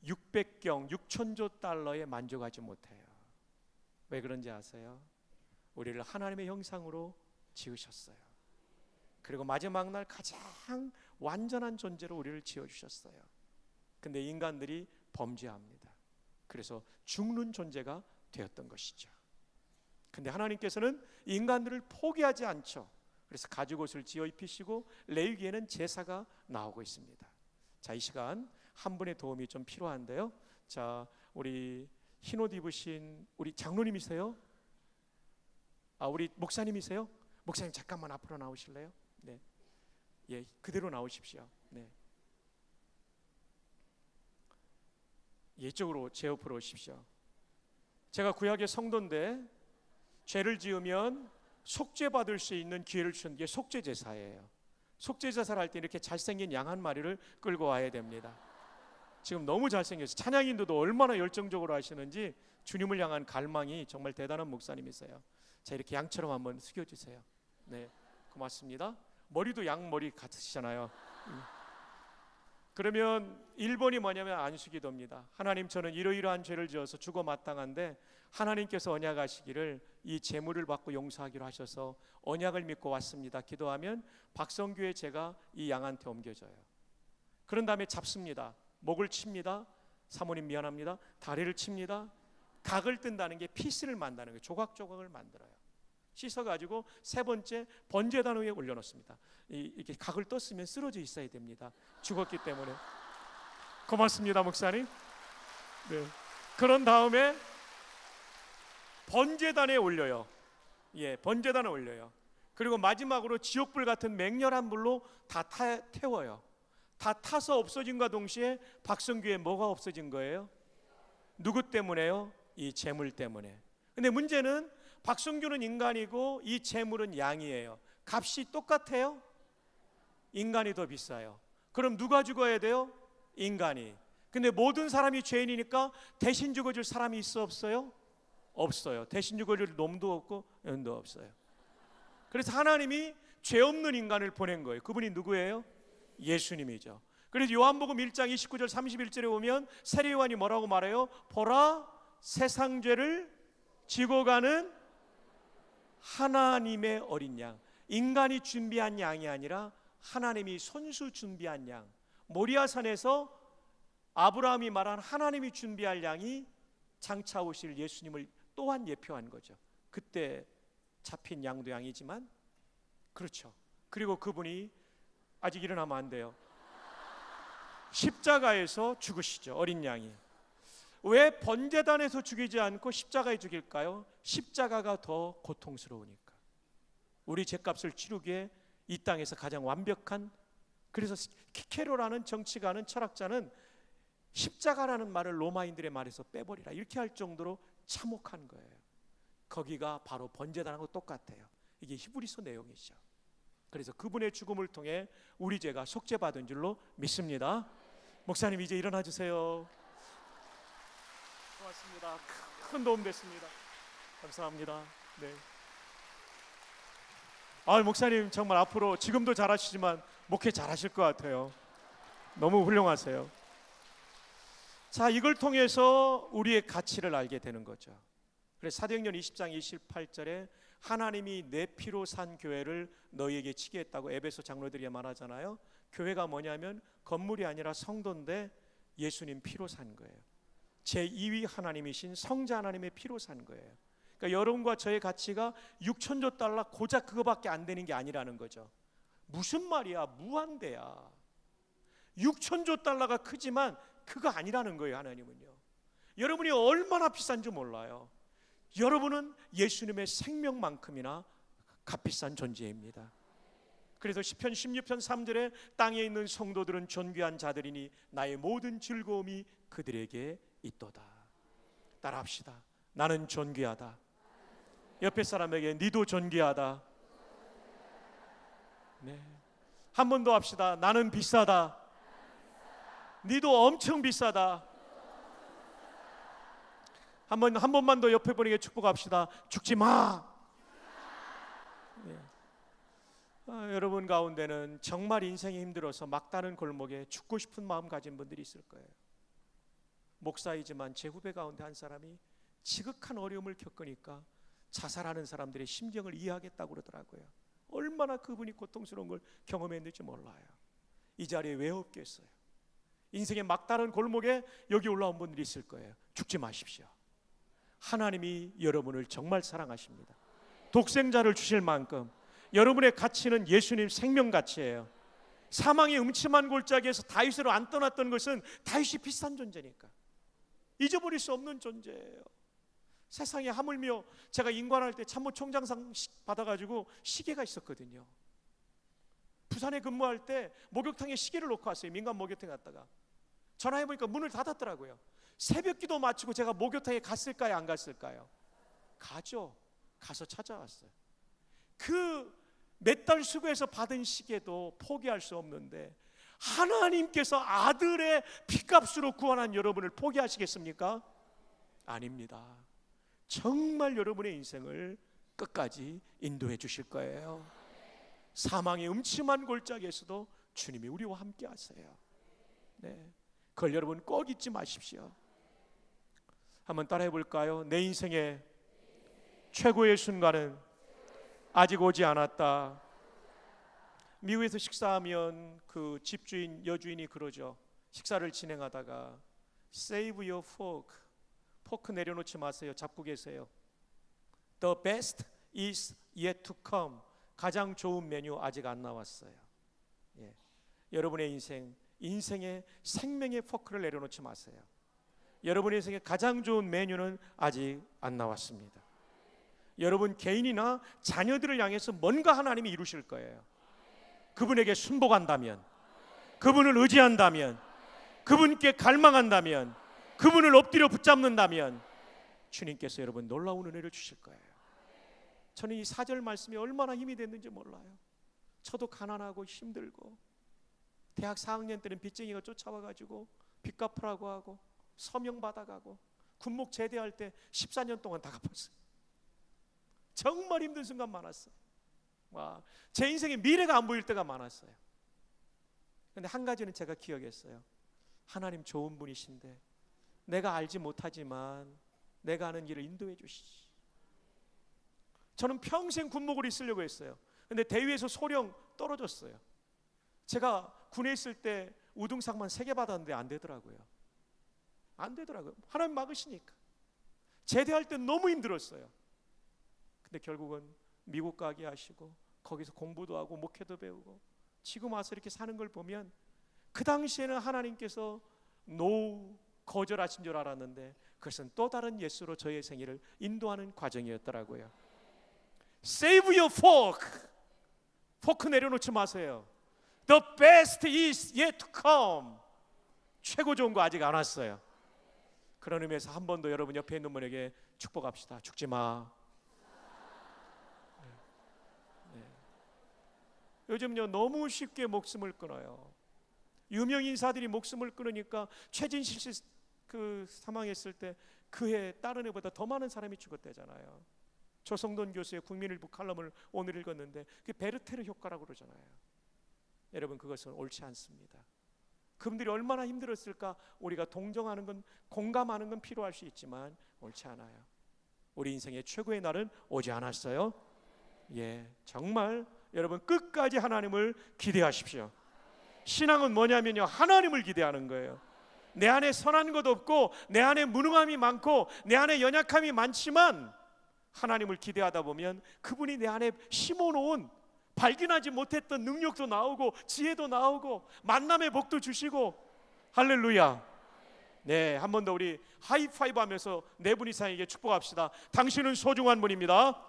600경 6천조 달러에 만족하지 못해요. 왜 그런지 아세요? 우리를 하나님의 형상으로 지으셨어요. 그리고 마지막 날 가장 완전한 존재로 우리를 지어주셨어요. 근데 인간들이 범죄합니다. 그래서 죽는 존재가 되었던 것이죠. 근데 하나님께서는 인간들을 포기하지 않죠. 그래서 가죽옷을 지어 입히시고 레위기에는 제사가 나오고 있습니다. 자, 이 시간 한 분의 도움이 좀 필요한데요. 자, 우리 흰옷 입으신 우리 장로님이세요? 우리 목사님이세요? 목사님 잠깐만 앞으로 나오실래요? 네, 그대로 나오십시오. 네, 이쪽으로 제 옆으로 오십시오. 제가 구약의 성도인데 죄를 지으면 속죄 받을 수 있는 기회를 주는 게 속죄 제사예요. 속죄 제사를 할 때 이렇게 잘생긴 양 한 마리를 끌고 와야 됩니다. 지금 너무 잘생겼어요. 찬양인도도 얼마나 열정적으로 하시는지 주님을 향한 갈망이 정말 대단한 목사님이세요. 자, 이렇게 양처럼 한번 숙여주세요. 네, 고맙습니다. 머리도 양 머리 같으시잖아요. 그러면 1번이 뭐냐면 안수기도입니다. 하나님, 저는 이러이러한 죄를 지어서 죽어 마땅한데 하나님께서 언약하시기를 이 재물을 받고 용서하기로 하셔서 언약을 믿고 왔습니다. 기도하면 박성규의 죄가 이 양한테 옮겨져요. 그런 다음에 잡습니다. 목을 칩니다. 사모님 미안합니다. 다리를 칩니다. 각을 뜬다는 게 피스를 만드는 거예요. 조각조각을 만들어요. 씻어가지고 세 번째 번제단 위에 올려놓습니다. 이렇게 각을 떴으면 쓰러져 있어야 됩니다. 죽었기 때문에. 고맙습니다, 목사님. 네. 그런 다음에 번제단에 올려요. 예, 번제단에 올려요. 그리고 마지막으로 지옥불 같은 맹렬한 불로 다 태워요. 다 타서 없어진과 동시에 박성규에 뭐가 없어진 거예요? 누구 때문에요? 이 재물 때문에. 근데 문제는 박성규는 인간이고 이 재물은 양이에요. 값이 똑같아요? 인간이 더 비싸요. 그럼 누가 죽어야 돼요? 인간이. 근데 모든 사람이 죄인이니까 대신 죽어줄 사람이 있어 없어요? 없어요. 대신 죽어줄 놈도 없고 연도 없어요. 그래서 하나님이 죄 없는 인간을 보낸 거예요. 그분이 누구예요? 예수님이죠. 그래서 요한복음 1장 29절 31절에 보면 세례 요한이 뭐라고 말해요? 보라, 세상 죄를 지고 가는 하나님의 어린 양. 인간이 준비한 양이 아니라 하나님이 손수 준비한 양. 모리아산에서 아브라함이 말한 하나님이 준비할 양이 장차 오실 예수님을 또한 예표한 거죠. 그때 잡힌 양도 양이지만, 그렇죠. 그리고 그분이 아직 일어나면 안 돼요. 십자가에서 죽으시죠. 어린 양이. 왜 번제단에서 죽이지 않고 십자가에 죽일까요? 십자가가 더 고통스러우니까. 우리 죄값을 치르기에 이 땅에서 가장 완벽한, 그래서 키케로라는 정치가는, 철학자는 십자가라는 말을 로마인들의 말에서 빼버리라 이렇게 할 정도로 참혹한 거예요. 거기가 바로 번제단하고 똑같아요. 이게 히브리서 내용이죠. 그래서 그분의 죽음을 통해 우리 죄가 속죄받은 줄로 믿습니다. 목사님 이제 일어나 주세요. 고맙습니다. 큰 도움 됐습니다. 감사합니다. 네. 목사님 정말 앞으로 지금도 잘하시지만 목회 잘하실 것 같아요. 너무 훌륭하세요. 자, 이걸 통해서 우리의 가치를 알게 되는 거죠. 그래서 사도행전 20장 28절에 하나님이 내 피로 산 교회를 너희에게 치게 했다고 에베소 장로들이 말하잖아요. 교회가 뭐냐면 건물이 아니라 성도인데 예수님 피로 산 거예요. 제2위 하나님이신 성자 하나님의 피로 산 거예요. 그러니까 여러분과 저의 가치가 6천조 달러 고작 그거밖에 안 되는 게 아니라는 거죠. 무슨 말이야, 무한대야. 6천조 달러가 크지만 그거 아니라는 거예요. 하나님은요, 여러분이 얼마나 비싼지 몰라요. 여러분은 예수님의 생명만큼이나 값비싼 존재입니다. 그래서 시편 16편 3절에 땅에 있는 성도들은 존귀한 자들이니 나의 모든 즐거움이 그들에게 있도다. 따라합시다. 나는 존귀하다. 옆에 사람에게 니도 존귀하다. 네. 한 번 더 합시다. 나는 비싸다. 니도 엄청 비싸다. 한 번만 더 옆에 분에게 축복합시다. 죽지 마. 네. 여러분 가운데는 정말 인생이 힘들어서 막다른 골목에 죽고 싶은 마음 가진 분들이 있을 거예요. 목사이지만 제 후배 가운데 한 사람이 지극한 어려움을 겪으니까 자살하는 사람들의 심정을 이해하겠다고 그러더라고요. 얼마나 그분이 고통스러운 걸 경험했는지 몰라요. 이 자리에 왜 없겠어요? 인생의 막다른 골목에 여기 올라온 분들이 있을 거예요. 죽지 마십시오. 하나님이 여러분을 정말 사랑하십니다. 독생자를 주실 만큼 여러분의 가치는 예수님 생명가치예요. 사망의 음침한 골짜기에서 다윗으로 안 떠났던 것은 다윗이 비싼 존재니까 잊어버릴 수 없는 존재예요. 세상에 하물며 제가 인관할 때 참모총장상 받아가지고 시계가 있었거든요. 부산에 근무할 때 목욕탕에 시계를 놓고 왔어요. 민간 목욕탕에 갔다가 전화해보니까 문을 닫았더라고요. 새벽기도 마치고 제가 목욕탕에 갔을까요, 안 갔을까요? 가죠. 가서 찾아왔어요. 그 몇 달 수고해서 받은 시계도 포기할 수 없는데 하나님께서 아들의 피값으로 구원한 여러분을 포기하시겠습니까? 아닙니다. 정말 여러분의 인생을 끝까지 인도해 주실 거예요. 사망의 음침한 골짜기에서도 주님이 우리와 함께 하세요. 네, 그걸 여러분 꼭 잊지 마십시오. 한번 따라해 볼까요? 내 인생의 최고의 순간은 아직 오지 않았다. 미국에서 식사하면 그 집주인, 여주인이 그러죠. 식사를 진행하다가 Save your fork. 포크 내려놓지 마세요. 잡고 계세요. The best is yet to come. 가장 좋은 메뉴 아직 안 나왔어요. 예. 여러분의 인생 인생의 생명의 포크를 내려놓지 마세요. 여러분의 인생에 가장 좋은 메뉴는 아직 안 나왔습니다. 여러분 개인이나 자녀들을 향해서 뭔가 하나님이 이루실 거예요. 그분에게 순복한다면, 그분을 의지한다면, 그분께 갈망한다면, 그분을 엎드려 붙잡는다면 주님께서 여러분 놀라운 은혜를 주실 거예요. 저는 이 4절 말씀이 얼마나 힘이 됐는지 몰라요. 저도 가난하고 힘들고 대학 4학년 때는 빚쟁이가 쫓아와가지고 빚 갚으라고 하고 서명 받아가고 군목 제대할 때 14년 동안 다 갚았어요. 정말 힘든 순간 많았어요. 와, 제 인생에 미래가 안 보일 때가 많았어요. 근데 한 가지는 제가 기억했어요. 하나님 좋은 분이신데 내가 알지 못하지만 내가 아는 길을 인도해 주시지. 저는 평생 군목을 있으려고 했어요. 근데 대위에서 소령 떨어졌어요. 제가 군에 있을 때 우등상만 3개 받았는데 안 되더라고요. 안 되더라고요. 하나님 막으시니까. 제대할 때 너무 힘들었어요. 근데 결국은 미국 가게 하시고 거기서 공부도 하고 목회도 배우고 지금 와서 이렇게 사는 걸 보면 그 당시에는 하나님께서 노 거절하신 줄 알았는데 그것은 또 다른 예수로 저의 생애를 인도하는 과정이었더라고요. Save your fork. 포크 내려놓지 마세요. The best is yet to come. 최고 좋은 거 아직 안 왔어요. 그런 의미에서 한 번 더 여러분 옆에 있는 분에게 축복합시다. 죽지 마. 요즘요 너무 쉽게 목숨을 끊어요. 유명 인사들이 목숨을 끊으니까 최진실 씨 그 사망했을 때 그해 다른 해보다 더 많은 사람이 죽었대잖아요. 조성돈 교수의 국민일보 칼럼을 오늘 읽었는데 그게 베르테르 효과라고 그러잖아요. 여러분 그것은 옳지 않습니다. 그분들이 얼마나 힘들었을까 우리가 동정하는 건 공감하는 건 필요할 수 있지만 옳지 않아요. 우리 인생의 최고의 날은 오지 않았어요. 예, 정말 여러분 끝까지 하나님을 기대하십시오. 신앙은 뭐냐면요 하나님을 기대하는 거예요. 내 안에 선한 것 없고 내 안에 무능함이 많고 내 안에 연약함이 많지만 하나님을 기대하다 보면 그분이 내 안에 심어놓은 발견하지 못했던 능력도 나오고 지혜도 나오고 만남의 복도 주시고 할렐루야. 네, 한 번 더 우리 하이파이브 하면서 네 분 이상에게 축복합시다. 당신은 소중한 분입니다.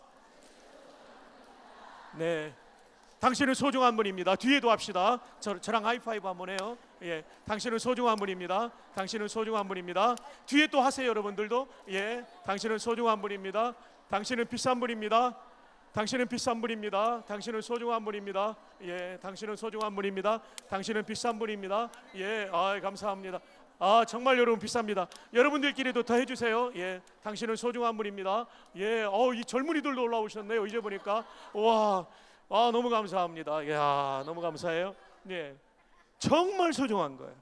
네, 당신은 소중한 분입니다. 뒤에도 합시다. 저랑 하이파이브 한번 해요. 예, 당신은 소중한 분입니다. 당신은 소중한 분입니다. 뒤에 또 하세요, 여러분들도. 예, 당신은 소중한 분입니다. 당신은 비싼 분입니다. 당신은 비싼 분입니다. 당신은 소중한 분입니다. 예, 당신은 소중한 분입니다. 당신은 비싼 분입니다. 예, 감사합니다. 정말 여러분 비쌉니다. 여러분들끼리도 더 해주세요. 예, 당신은 소중한 분입니다. 예, 이 젊은이들도 올라오셨네요. 이제 보니까 와, 너무 감사합니다. 야, 너무 감사해요. 예, 정말 소중한 거예요.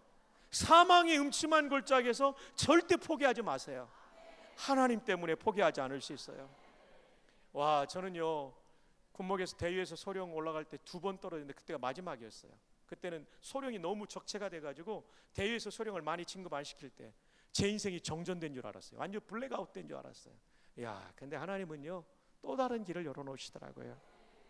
사망의 음침한 골짜기에서 절대 포기하지 마세요. 하나님 때문에 포기하지 않을 수 있어요. 와, 저는요 군목에서 대위에서 소령 올라갈 때 2번 떨어졌는데 그때가 마지막이었어요. 그때는 소령이 너무 적체가 돼가지고 대위에서 소령을 많이 진급 안 시킬 때 제 인생이 정전된 줄 알았어요. 완전 블랙아웃 된 줄 알았어요. 야, 근데 하나님은요 또 다른 길을 열어놓으시더라고요.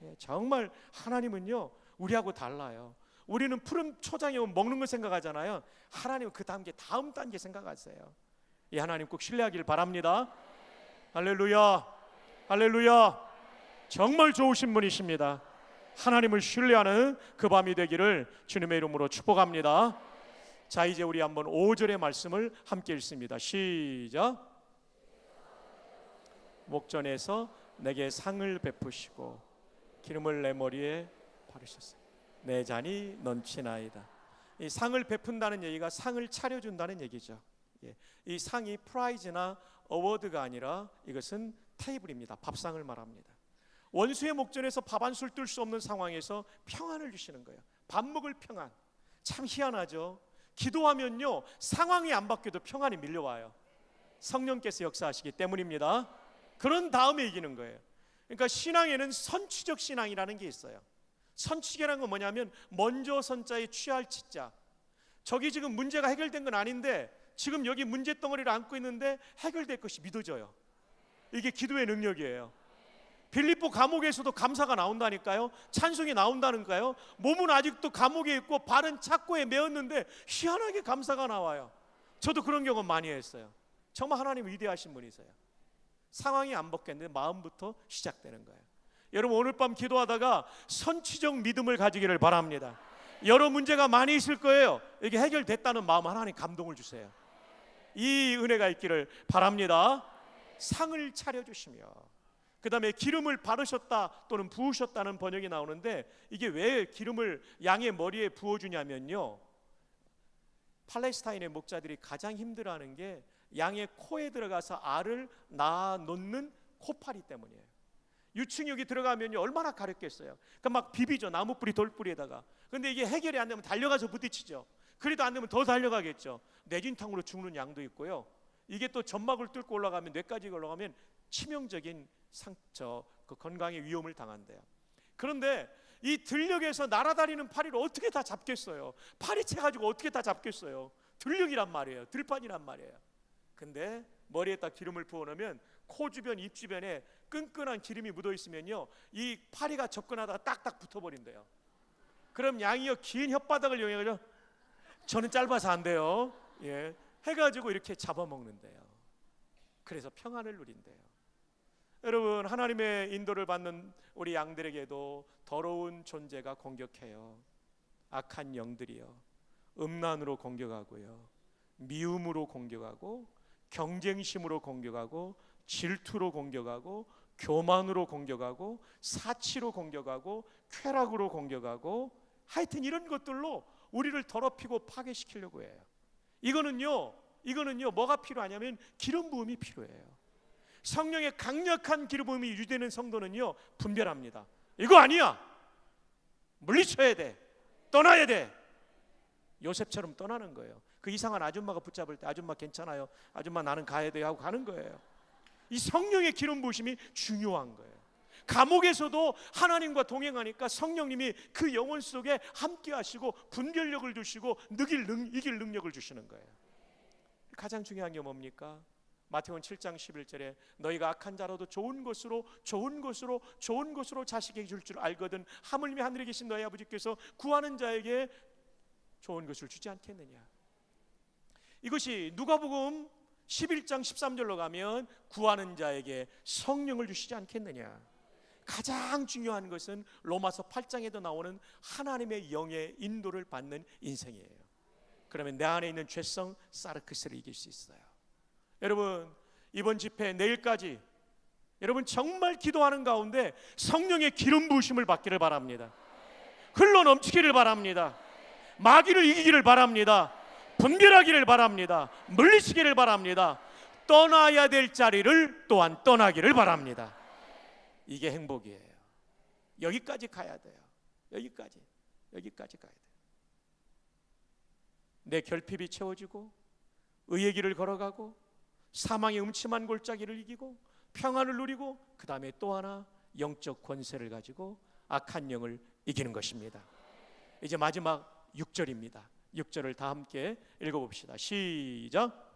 예, 정말 하나님은요 우리하고 달라요. 우리는 푸른 초장에 오면 먹는 걸 생각하잖아요. 하나님은 그 다음 단계 생각하세요. 이 하나님 꼭 신뢰하길 바랍니다. 할렐루야, 할렐루야. 정말 좋으신 분이십니다. 하나님을 신뢰하는 그 밤이 되기를 주님의 이름으로 축복합니다. 자, 이제 우리 한번 5절의 말씀을 함께 읽습니다. 시작. 목전에서 내게 상을 베푸시고 기름을 내 머리에 바르셨어요. 내 잔이 넘치나이다. 이 상을 베푼다는 얘기가 상을 차려준다는 얘기죠. 예, 이 상이 프라이즈나 어워드가 아니라 이것은 테이블입니다. 밥상을 말합니다. 원수의 목전에서 밥 한 술 뜰 수 없는 상황에서 평안을 주시는 거예요. 밥 먹을 평안. 참 희한하죠. 기도하면요 상황이 안 바뀌어도 평안이 밀려와요. 성령께서 역사하시기 때문입니다. 그런 다음에 이기는 거예요. 그러니까 신앙에는 선취적 신앙이라는 게 있어요. 선취계라는 건 뭐냐면 먼저 선자에 취할 치자. 저기 지금 문제가 해결된 건 아닌데 지금 여기 문제 덩어리를 안고 있는데 해결될 것이 믿어져요. 이게 기도의 능력이에요. 빌립보 감옥에서도 감사가 나온다니까요. 찬송이 나온다는가요. 몸은 아직도 감옥에 있고 발은 착고에 매었는데 희한하게 감사가 나와요. 저도 그런 경험 많이 했어요. 정말 하나님 위대하신 분이세요. 상황이 안 바뀌었는데 마음부터 시작되는 거예요. 여러분, 오늘 밤 기도하다가 선취적 믿음을 가지기를 바랍니다. 여러 문제가 많이 있을 거예요. 이게 해결됐다는 마음 하나님 감동을 주세요. 이 은혜가 있기를 바랍니다. 상을 차려주시며, 그 다음에 기름을 바르셨다 또는 부으셨다는 번역이 나오는데, 이게 왜 기름을 양의 머리에 부어주냐면요, 팔레스타인의 목자들이 가장 힘들어하는 게 양의 코에 들어가서 알을 낳아 놓는 코파리 때문이에요. 유충이 들어가면 얼마나 가렵겠어요. 그러니까 막 비비죠, 나무뿌리 돌뿌리에다가. 근데 이게 해결이 안 되면 달려가서 부딪히죠. 그래도 안 되면 더 달려가겠죠. 뇌진탕으로 죽는 양도 있고요. 이게 또 점막을 뚫고 올라가면, 뇌까지 올라가면 치명적인 상처, 그 건강에 위험을 당한대요. 그런데 이 들녘에서 날아다니는 파리를 어떻게 다 잡겠어요? 파리채 가지고 어떻게 다 잡겠어요? 들녘이란 말이에요. 들판이란 말이에요. 근데 머리에다 기름을 부어놓으면 코 주변, 입 주변에 끈끈한 기름이 묻어 있으면요, 이 파리가 접근하다가 딱딱 붙어버린대요. 그럼 양이요, 긴 혓바닥을 이용해서, 저는 짧아서 안 돼요, 예, 해가지고 이렇게 잡아먹는데요. 그래서 평안을 누린대요. 여러분, 하나님의 인도를 받는 우리 양들에게도 더러운 존재가 공격해요. 악한 영들이요, 음란으로 공격하고요, 미움으로 공격하고, 경쟁심으로 공격하고, 질투로 공격하고, 교만으로 공격하고, 사치로 공격하고, 쾌락으로 공격하고, 하여튼 이런 것들로 우리를 더럽히고 파괴시키려고 해요. 이거는요 뭐가 필요하냐면 기름 부음이 필요해요. 성령의 강력한 기름 부음이 유지되는 성도는요, 분별합니다. 이거 아니야, 물리쳐야 돼, 떠나야 돼. 요셉처럼 떠나는 거예요. 그 이상한 아줌마가 붙잡을 때, 아줌마 괜찮아요, 아줌마 나는 가야 돼요 하고 가는 거예요. 이 성령의 기름 부으심이 중요한 거예요. 감옥에서도 하나님과 동행하니까 성령님이 그 영혼 속에 함께 하시고 분별력을 주시고 이길 능력을 주시는 거예요. 가장 중요한 게 뭡니까? 마태복음 7장 11절에 너희가 악한 자라도 좋은 것으로 자식에게 줄 줄 알거든 하물며 하늘에 계신 너희 아버지께서 구하는 자에게 좋은 것을 주지 않겠느냐. 이것이 누가복음 11장 13절로 가면 구하는 자에게 성령을 주시지 않겠느냐. 가장 중요한 것은 로마서 8장에도 나오는 하나님의 영의 인도를 받는 인생이에요. 그러면 내 안에 있는 죄성 사르크스를 이길 수 있어요. 여러분, 이번 집회 내일까지 여러분 정말 기도하는 가운데 성령의 기름 부으심을 받기를 바랍니다. 흘러 넘치기를 바랍니다. 마귀를 이기기를 바랍니다. 분별하기를 바랍니다. 물리치기를 바랍니다. 떠나야 될 자리를 또한 떠나기를 바랍니다. 이게 행복이에요. 여기까지 가야 돼요. 여기까지 가야 돼요. 내 결핍이 채워지고 의의 길을 걸어가고 사망의 음침한 골짜기를 이기고 평안을 누리고, 그 다음에 또 하나 영적 권세를 가지고 악한 영을 이기는 것입니다. 이제 마지막 6절입니다. 6절을 다 함께 읽어봅시다. 시작.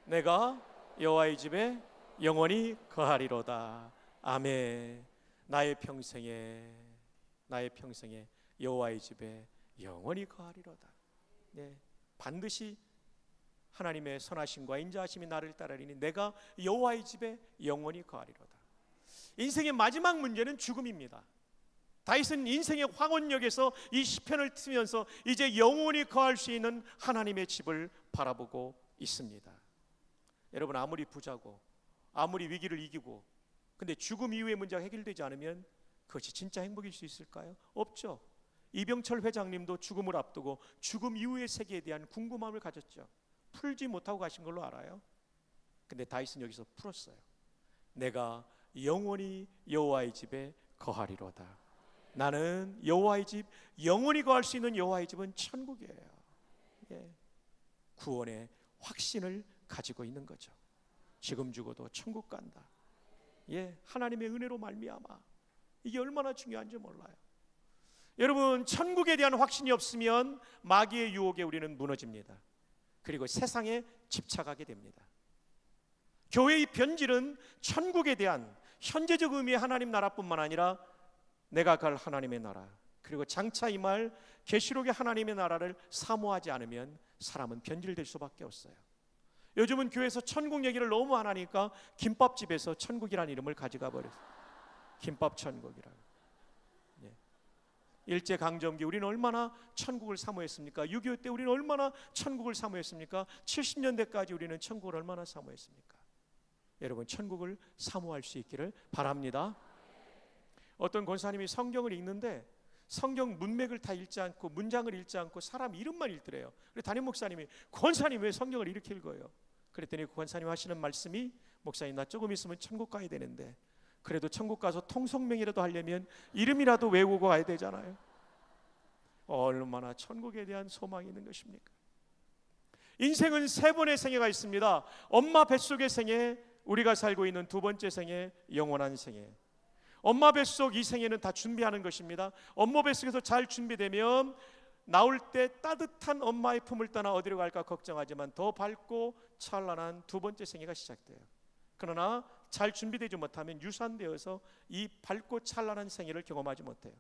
내가 여호와의 집에 영원히 거하리로다. 아멘. 나의 평생에 여호와의 집에 영원히 거하리로다. 네, 반드시 하나님의 선하심과 인자하심이 나를 따르리니 내가 여호와의 집에 영원히 거하리로다. 인생의 마지막 문제는 죽음입니다. 다윗은 인생의 황혼역에서 이 시편을 쓰면서 이제 영원히 거할 수 있는 하나님의 집을 바라보고 있습니다. 여러분, 아무리 부자고 아무리 위기를 이기고 근데 죽음 이후의 문제가 해결되지 않으면 그것이 진짜 행복일 수 있을까요? 없죠. 이병철 회장님도 죽음을 앞두고 죽음 이후의 세계에 대한 궁금함을 가졌죠. 풀지 못하고 가신 걸로 알아요. 근데 다윗은 여기서 풀었어요. 내가 영원히 여호와의 집에 거하리로다. 나는 여호와의 집, 영원히 거할 수 있는 여호와의 집은 천국이에요. 예. 구원의 확신을 가지고 있는 거죠. 지금 죽어도 천국 간다. 예, 하나님의 은혜로 말미암아. 이게 얼마나 중요한지 몰라요. 여러분, 천국에 대한 확신이 없으면 마귀의 유혹에 우리는 무너집니다. 그리고 세상에 집착하게 됩니다. 교회의 변질은 천국에 대한 현재적 의미의 하나님 나라뿐만 아니라 내가 갈 하나님의 나라, 그리고 장차 임할 계시록의 하나님의 나라를 사모하지 않으면 사람은 변질될 수밖에 없어요. 요즘은 교회에서 천국 얘기를 너무 안 하니까 김밥집에서 천국이라는 이름을 가져가 버렸어요. 김밥 천국이라고. 일제강점기 우리는 얼마나 천국을 사모했습니까? 6.25 때 우리는 얼마나 천국을 사모했습니까? 70년대까지 우리는 천국을 얼마나 사모했습니까? 여러분, 천국을 사모할 수 있기를 바랍니다. 어떤 권사님이 성경을 읽는데 성경 문맥을 다 읽지 않고 문장을 읽지 않고 사람 이름만 읽더래요. 그래서 담임 목사님이 권사님 왜 성경을 이렇게 읽어요? 그랬더니 그 권사님 하시는 말씀이, 목사님 나 조금 있으면 천국 가야 되는데 그래도 천국 가서 통성명이라도 하려면 이름이라도 외우고 가야 되잖아요. 얼마나 천국에 대한 소망이 있는 것입니까? 인생은 세 번의 생애가 있습니다. 엄마 뱃속의 생애, 우리가 살고 있는 두 번째 생애, 영원한 생애. 엄마 뱃속 이 생애는 다 준비하는 것입니다. 엄마 뱃속에서 잘 준비되면 나올 때 따뜻한 엄마의 품을 떠나 어디로 갈까 걱정하지만 더 밝고 찬란한 두 번째 생애가 시작돼요. 그러나 잘 준비되지 못하면 유산되어서 이 밝고 찬란한 생애를 경험하지 못해요.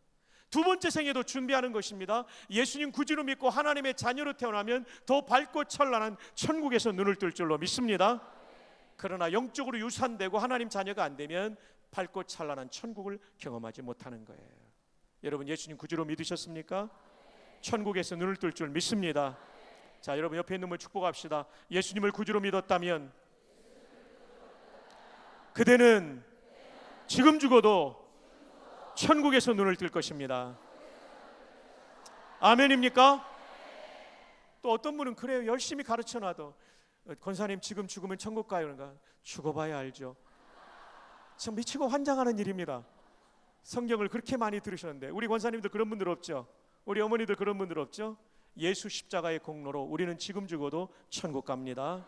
두 번째 생애도 준비하는 것입니다. 예수님 구주로 믿고 하나님의 자녀로 태어나면 더 밝고 찬란한 천국에서 눈을 뜰 줄로 믿습니다. 그러나 영적으로 유산되고 하나님 자녀가 안 되면 밝고 찬란한 천국을 경험하지 못하는 거예요. 여러분, 예수님 구주로 믿으셨습니까? 천국에서 눈을 뜰 줄 믿습니다. 자, 여러분 옆에 있는 분 축복합시다. 예수님을 구주로 믿었다면 그대는 지금 죽어도 천국에서 눈을 뜰 것입니다. 아멘입니까? 또 어떤 분은 그래요. 열심히 가르쳐놔도 권사님 지금 죽으면 천국 가요. 그런가? 죽어봐야 알죠. 참 미치고 환장하는 일입니다. 성경을 그렇게 많이 들으셨는데 우리 권사님들 그런 분들 없죠? 우리 어머니들 그런 분들 없죠? 예수 십자가의 공로로 우리는 지금 죽어도 천국 갑니다.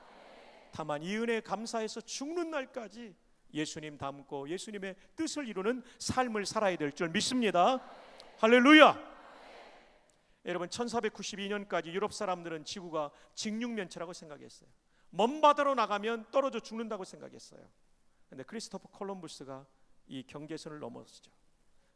다만 이 은혜에 감사해서 죽는 날까지 예수님 닮고 예수님의 뜻을 이루는 삶을 살아야 될 줄 믿습니다. 할렐루야. 여러분, 1492년까지 유럽 사람들은 지구가 직육면체라고 생각했어요. 먼 바다로 나가면 떨어져 죽는다고 생각했어요. 그런데 크리스토퍼 콜럼부스가 이 경계선을 넘어섰죠.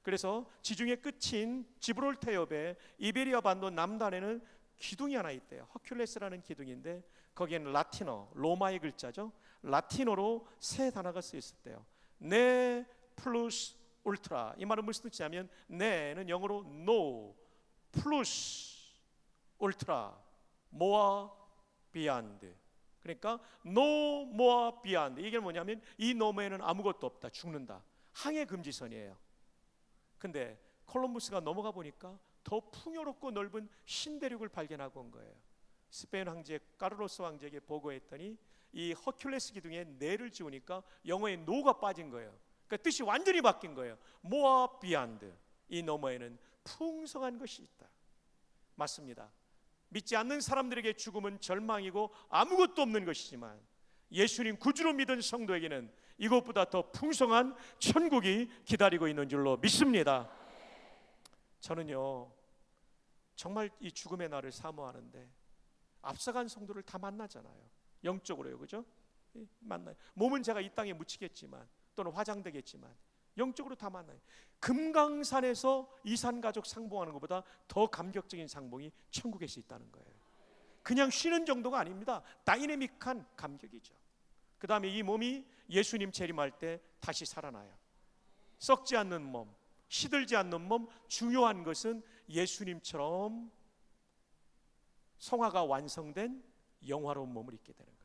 그래서 지중해 끝인 지브롤터 옆에 이베리아 반도 남단에는 기둥이 하나 있대요. 허큘레스라는 기둥인데 거기에는 라틴어, 로마의 글자죠. 라틴어로 세 단어가 쓰여 있었대요. 네 플러스 울트라. 이 말은 무슨 뜻이냐면 네는 영어로 no 플러스 울트라 모어 비안드. 그러니까 no more beyond. 이게 뭐냐면 이 너머에는 아무것도 없다, 죽는다. 항해 금지선이에요. 근데 콜럼부스가 넘어가 보니까 더 풍요롭고 넓은 신대륙을 발견하고 온 거예요. 스페인 황제 카르로스 왕제에게 보고했더니 이 허큘레스 기둥에 네를 지우니까 영어에 노가 빠진 거예요. 그러니까 뜻이 완전히 바뀐 거예요. more beyond. 이 너머에는 풍성한 것이 있다. 맞습니다. 믿지 않는 사람들에게 죽음은 절망이고 아무것도 없는 것이지만 예수님 구주로 믿은 성도에게는 이것보다 더 풍성한 천국이 기다리고 있는 줄로 믿습니다. 저는요 정말 이 죽음의 날을 사모하는데 앞서간 성도를 다 만나잖아요. 영적으로요, 그죠? 만나요. 몸은 제가 이 땅에 묻히겠지만 또는 화장되겠지만 영적으로 다 만나요. 금강산에서 이산가족 상봉하는 것보다 더 감격적인 상봉이 천국에서 있다는 거예요. 그냥 쉬는 정도가 아닙니다. 다이내믹한 감격이죠. 그 다음에 이 몸이 예수님 재림할 때 다시 살아나요. 썩지 않는 몸, 시들지 않는 몸. 중요한 것은 예수님처럼 성화가 완성된 영화로운 몸을 입게 되는 거예요.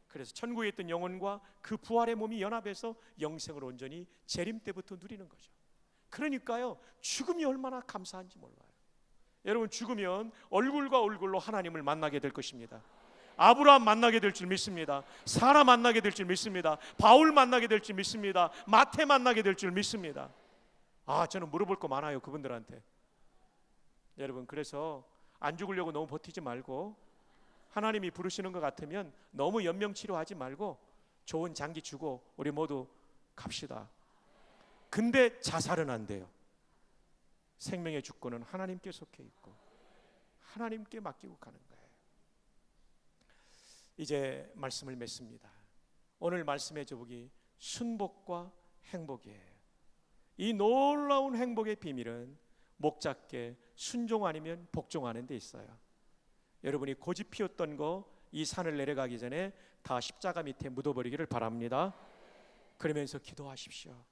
그래서 천국에 있던 영혼과 그 부활의 몸이 연합해서 영생을 온전히 재림 때부터 누리는 거죠. 그러니까요, 죽음이 얼마나 감사한지 몰라요. 여러분, 죽으면 얼굴과 얼굴로 하나님을 만나게 될 것입니다. 아브라함 만나게 될 줄 믿습니다. 사라 만나게 될 줄 믿습니다. 바울 만나게 될 줄 믿습니다. 마태 만나게 될 줄 믿습니다. 저는 물어볼 거 많아요, 그분들한테. 여러분, 그래서 안 죽으려고 너무 버티지 말고, 하나님이 부르시는 것 같으면 너무 연명치료하지 말고 좋은 장기 주고 우리 모두 갑시다. 근데 자살은 안 돼요. 생명의 주권은 하나님께 속해 있고 하나님께 맡기고 가는 거예요. 이제 말씀을 맺습니다. 오늘 말씀의 제목이 순복과 행복이에요. 이 놀라운 행복의 비밀은 목자께 순종 아니면 복종하는 데 있어요. 여러분이 고집 피웠던 거 이 산을 내려가기 전에 다 십자가 밑에 묻어버리기를 바랍니다. 그러면서 기도하십시오.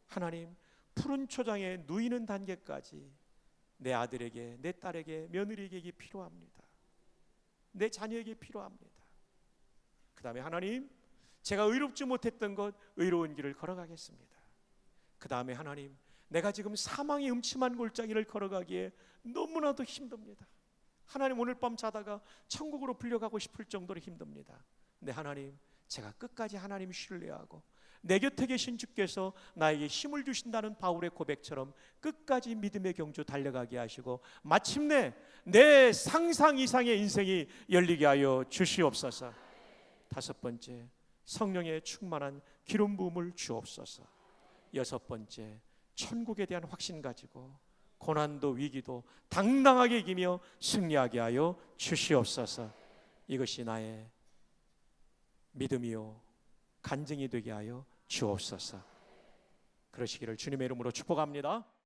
하나님, 푸른 초장에 누이는 단계까지 내 아들에게, 내 딸에게, 며느리에게 필요합니다. 내 자녀에게 필요합니다. 그 다음에 하나님, 제가 의롭지 못했던 것 의로운 길을 걸어가겠습니다. 그 다음에 하나님, 내가 지금 사망의 음침한 골짜기를 걸어가기에 너무나도 힘듭니다. 하나님, 오늘 밤 자다가 천국으로 불려가고 싶을 정도로 힘듭니다. 네, 하나님, 제가 끝까지 하나님 신뢰하고 내 곁에 계신 주께서 나에게 힘을 주신다는 바울의 고백처럼 끝까지 믿음의 경주 달려가게 하시고 마침내 내 상상 이상의 인생이 열리게 하여 주시옵소서. 다섯 번째, 성령의 충만한 기름 부음을 주옵소서. 여섯 번째, 천국에 대한 확신 가지고 고난도 위기도 당당하게 이기며 승리하게 하여 주시옵소서. 이것이 나의 믿음이요 간증이 되게 하여 주옵소서. 그러시기를 주님의 이름으로 축복합니다.